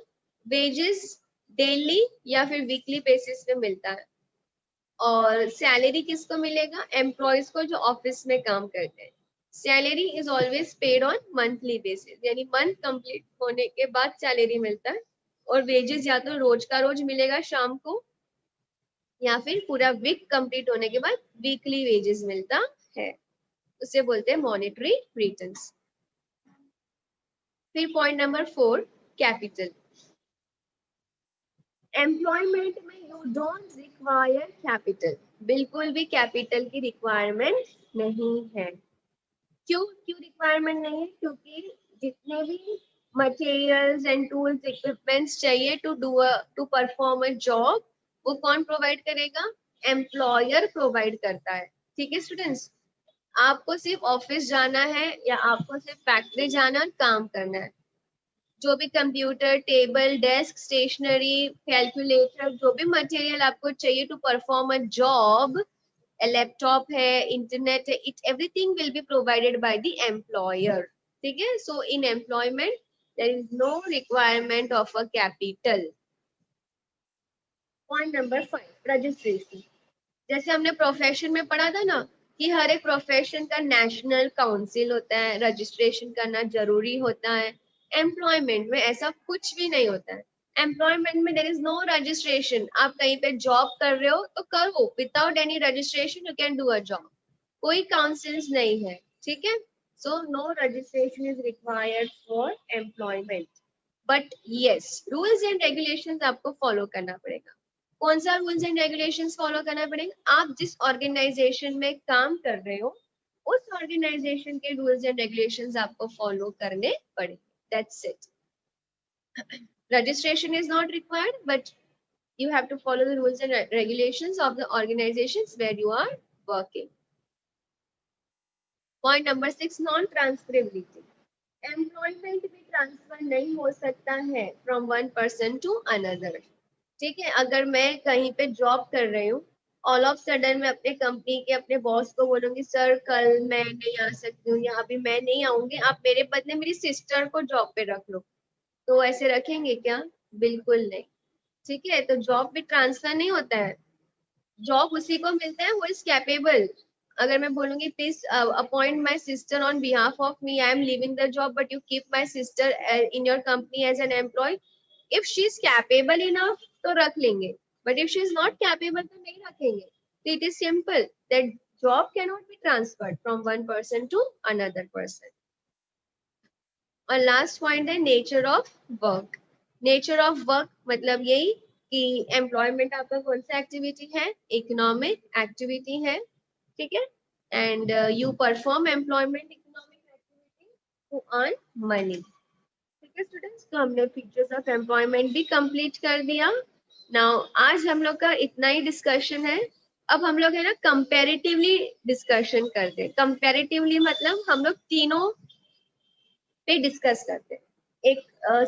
वेजेस डेली या फिर वीकली बेसिस पे मिलता है, और सैलरी किसको मिलेगा? एम्प्लॉयज को जो ऑफिस में काम करते हैं। Salary is always paid on monthly basis, यानी मंथ कंप्लीट होने के बाद सैलरी मिलता है, और वेजेस या तो रोज का रोज मिलेगा शाम को, या फिर पूरा वीक कंप्लीट होने के बाद वीकली वेजेस मिलता है, उसे बोलते हैं मॉनेटरी रिटर्न्स। फिर पॉइंट नंबर 4, कैपिटल। एम्प्लॉयमेंट में यू डोंट रिक्वायर कैपिटल, बिल्कुल भी कैपिटल की रिक्वायरमेंट नहीं है। क्यों क्यों रिक्वायरमेंट नहीं है? क्योंकि जितने भी मटेरियल्स एंड टूल्स इक्विपमेंट्स चाहिए टू परफॉर्म अ जॉब, वो कौन प्रोवाइड करेगा? एम्प्लॉयर प्रोवाइड करता है। ठीक है स्टूडेंट्स, आपको सिर्फ ऑफिस जाना है या आपको सिर्फ फैक्ट्री जाना और काम करना है। जो भी computer, table, desk, stationery, calculator, जो भी मटेरियल आपको चाहिए to perform a job, laptop है, इंटरनेट है, it everything will be provided by the employer. ठीक है, so in employment there is no requirement of a capital. Point number 5, registration. जैसे हमने प्रोफेशन में पढ़ा था ना कि हर एक प्रोफेशन का नेशनल काउंसिल होता है, रजिस्ट्रेशन करना जरूरी होता है। एम्प्लॉयमेंट में ऐसा कुछ भी नहीं होता है। एम्प्लॉयमेंट में देयर इज नो रजिस्ट्रेशन। आप कहीं पे जॉब कर रहे हो तो करो, without any registration you can do a job, कोई काउंसिल्स नहीं है। ठीक है, so no registration is required for employment. But yes, rules and regulations आपको फॉलो करना पड़ेगा। कौन सा रूल्स एंड रेगुलेशंस फॉलो करना पड़ेगा? आप जिस ऑर्गेनाइजेशन में काम कर रहे हो उस ऑर्गेनाइजेशन के रूल्स एंड रेगुलेशंस आपको फॉलो करने पड़ेंगे। That's it. registration is not required, but you have to follow the rules and regulations of the organizations where you are working. Point number 6, non transferability. Employment भी transfer नहीं हो सकता है from one person to another. ठीक है, अगर मैं कहीं पे जॉब कर रही हूँ, ऑल ऑफ सडन मैं अपने कंपनी के अपने बॉस को बोलूंगी सर कल मैं नहीं आ सकती हूँ या अभी मैं नहीं आऊंगी, आप मेरे बदले मेरी सिस्टर को जॉब पे रख लो, तो ऐसे रखेंगे क्या? बिल्कुल नहीं। ठीक है, तो जॉब भी ट्रांसफर नहीं होता है, जॉब उसी को मिलता है वो इज कैपेबल। अगर मैं बोलूंगी please appoint my sister on behalf of me, I am leaving the job but you keep my sister in your company as an employee, if she is capable enough तो रख लेंगे, but if she is not capable तो नहीं रखेंगे। तो it is simple that job can not be transferred from one person to another person. और last point है nature of work. Nature of work मतलब यही कि एम्प्लॉयमेंट आपका कौन सा एक्टिविटी है? इकोनॉमिक एक्टिविटी है। ठीक है, and you perform employment economic activity to earn money. ठीक है स्टूडेंट्स, तो हमने फीचर्स ऑफ एम्प्लॉयमेंट भी कंप्लीट कर दिया। नाउ आज हम लोग का इतना ही डिस्कशन है। अब हम लोग है ना कंपैरेटिवली डिस्कशन करते हैं। कंपैरेटिवली मतलब हम लोग तीनों पे डिस्कस करते हैं, एक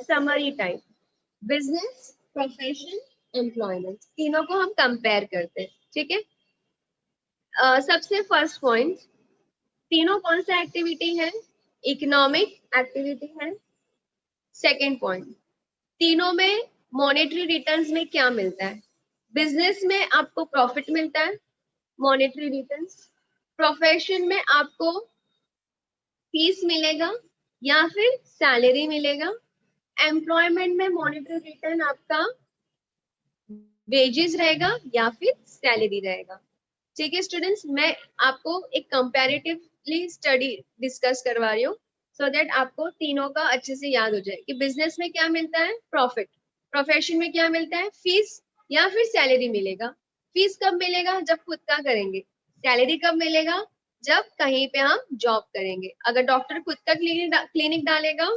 summary type, business, profession, employment, तीनों को हम कंपेयर करते हैं। ठीक है, सबसे फर्स्ट पॉइंट, तीनों कौन सा एक्टिविटी है? इकोनॉमिक एक्टिविटी है। सेकेंड पॉइंट, तीनों में मॉनेटरी रिटर्न्स में क्या मिलता है? बिजनेस में आपको प्रॉफिट मिलता है, मॉनेटरी रिटर्न्स। प्रोफेशन में आपको फीस मिलेगा या फिर सैलरी मिलेगा। एम्प्लॉयमेंट में मॉनेटरी रिटर्न आपका वेजेस रहेगा या फिर सैलरी रहेगा। ठीक है स्टूडेंट्स, मैं आपको एक कंपैरेटिवली स्टडी डिस्कस करवा रही हूँ सो दैट आपको तीनों का अच्छे से याद हो जाए कि बिजनेस में क्या मिलता है, प्रॉफिट। प्रोफेशन में क्या मिलता है, फीस या फिर सैलरी मिलेगा। फीस कब मिलेगा, जब खुद का करेंगे। सैलरी कब मिलेगा, जब कहीं पे हम जॉब करेंगे। अगर डॉक्टर खुद का क्लिनिक डालेगा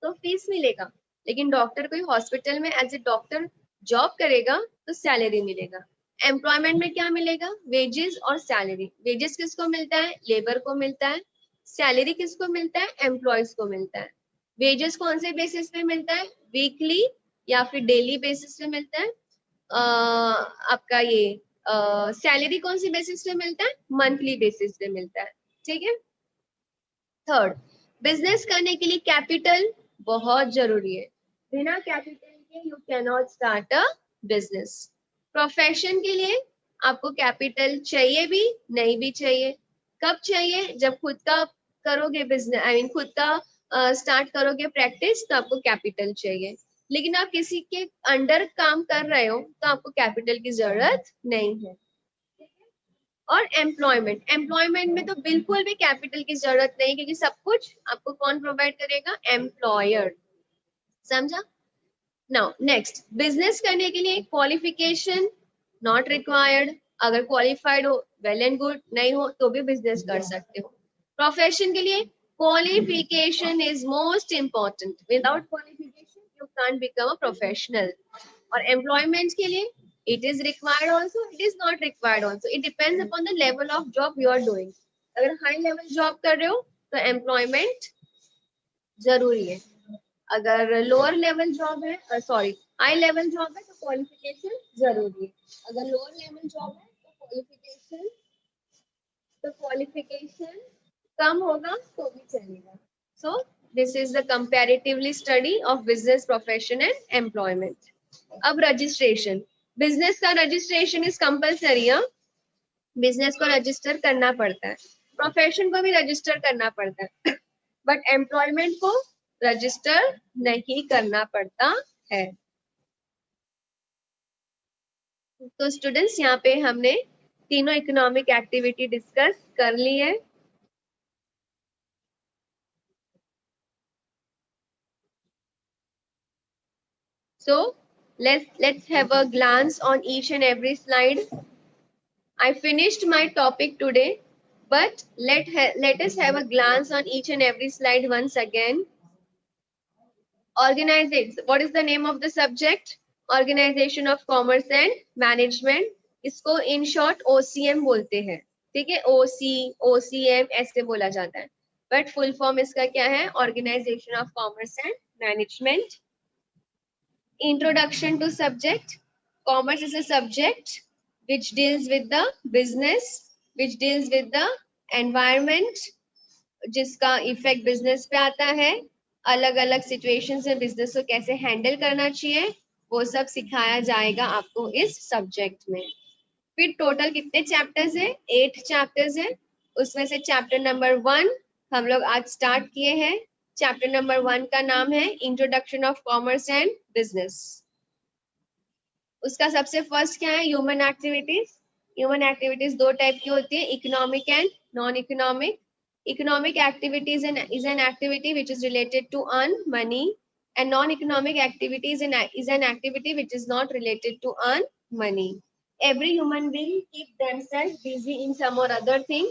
तो फीस मिलेगा, लेकिन डॉक्टर कोई हॉस्पिटल में एज ए डॉक्टर जॉब करेगा तो सैलरी मिलेगा। एम्प्लॉयमेंट में क्या मिलेगा, वेजेस और सैलरी। वेजेस किसको मिलता है, लेबर को मिलता है। सैलरी किसको मिलता है, एम्प्लॉयज को मिलता है। वेजेस कौन से बेसिस पे मिलता है, वीकली या फिर डेली बेसिस पे मिलता है। आपका ये सैलरी कौन सी बेसिस पे मिलता है, मंथली बेसिस पे मिलता है। ठीक है। थर्ड, बिजनेस करने के लिए कैपिटल बहुत जरूरी है। बिना कैपिटल के you can not start a business. Profession के लिए आपको कैपिटल चाहिए भी, नहीं भी चाहिए। कब चाहिए, जब खुद का करोगे बिजनेस, आई मीन खुद का स्टार्ट करोगे प्रैक्टिस, तो आपको कैपिटल चाहिए। लेकिन आप किसी के अंडर काम कर रहे हो तो आपको कैपिटल की जरूरत नहीं है। और एम्प्लॉयमेंट में तो बिल्कुल भी कैपिटल की जरूरत नहीं, क्योंकि सब कुछ आपको कौन प्रोवाइड करेगा, एम्प्लॉयर। समझा। नाउ नेक्स्ट, बिजनेस करने के लिए क्वालिफिकेशन नॉट रिक्वायर्ड। अगर क्वालिफाइड हो वेल एंड गुड, नहीं हो तो भी बिजनेस कर सकते हो। प्रोफेशन के लिए qualification is most important. Without qualification you can't become a professional. और एम्प्लॉयमेंट के लिए it is required also, it is not required also, it depends upon the level of job you are doing. अगर high level job कर रहे हो तो employment जरूरी है। अगर लोअर लेवल जॉब है, सॉरी हाई लेवल जॉब है तो क्वालिफिकेशन जरूरी है। अगर लोअर लेवल जॉब है तो क्वालिफिकेशन कम होगा तो भी चलेगा। सो this is the comparatively study of business, profession and employment. अब रजिस्ट्रेशन, बिजनेस का रजिस्ट्रेशन इज कंपलसरी। बिजनेस को रजिस्टर करना पड़ता है, प्रोफेशन को भी रजिस्टर करना पड़ता है, बट एम्प्लॉयमेंट को रजिस्टर नहीं करना पड़ता है। तो स्टूडेंट्स, यहाँ पे हमने तीनों इकोनॉमिक एक्टिविटी डिस्कस कर ली है। So let's have a glance on each and every slide. I finished my topic today, but let us have a glance on each and every slide once again. Organization, what is the name of the subject? Organization of Commerce and Management. इसको in short OCM बोलते हैं। ठीक है, OCM ऐसे बोला जाता है, but full form इसका क्या है, Organization of Commerce and Management. Introduction to subject. Commerce is a subject which deals with the business, which deals with the environment, जिसका इफेक्ट बिजनेस पे आता है। अलग अलग सिचुएशंस में बिजनेस को कैसे हैंडल करना चाहिए वो सब सिखाया जाएगा आपको इस सब्जेक्ट में। फिर टोटल कितने चैप्टर्स है, 8 चैप्टर्स है। उसमें से चैप्टर नंबर 1 हम लोग आज स्टार्ट किए हैं। चैप्टर नंबर 1 का नाम है introduction of commerce and business. उसका सबसे फर्स्ट क्या है, ह्यूमन एक्टिविटीज। ह्यूमन एक्टिविटीज दो टाइप की होती है, economic and non economic. Economic activity is an activity which is related to earn money, and non-economic activity is an activity which is not related to earn money. Every human being keep themselves busy in some or other thing.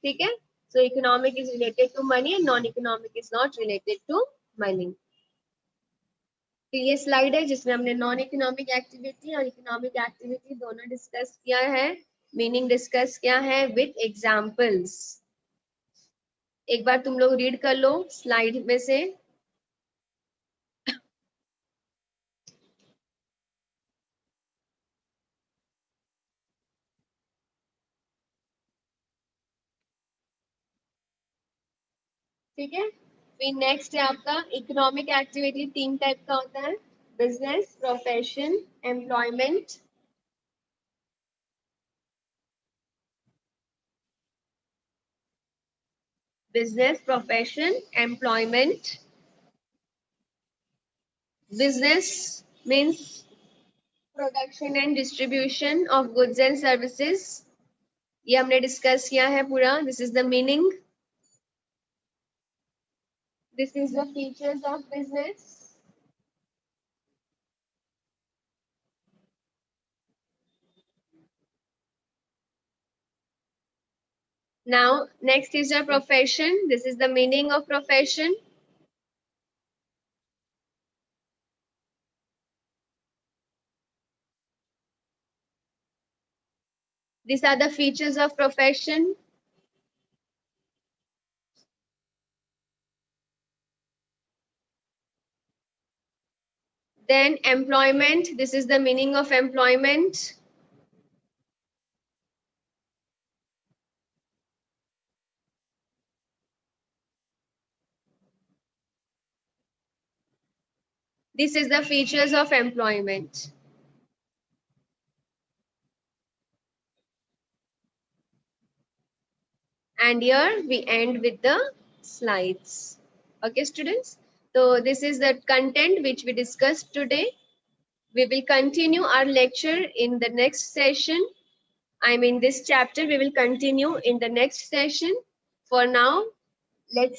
ठीक है, so economic is related to money and non-economic is not related to money. तो ये slide है जिसमें हमने non economic activity और economic activity दोनों discuss किया है, मीनिंग डिस्कस किया है विथ एग्जाम्पल्स। एक बार तुम लोग रीड कर लो स्लाइड में से। ठीक है, फिर नेक्स्ट है आपका इकोनॉमिक एक्टिविटी, 3 टाइप का होता है, business, profession, employment. Business, profession, employment. Business means production and distribution of goods and services, ये हमने डिस्कस किया है पूरा। This is the meaning, this is the features of business. Now, next is your profession. This is the meaning of profession. These are the features of profession. Then employment. This is the meaning of employment. This is the features of employment. And here we end with the slides. Okay, students. So this is the content which we discussed today. We will continue our lecture in the next session. I mean, this chapter we will continue in the next session. For now, let's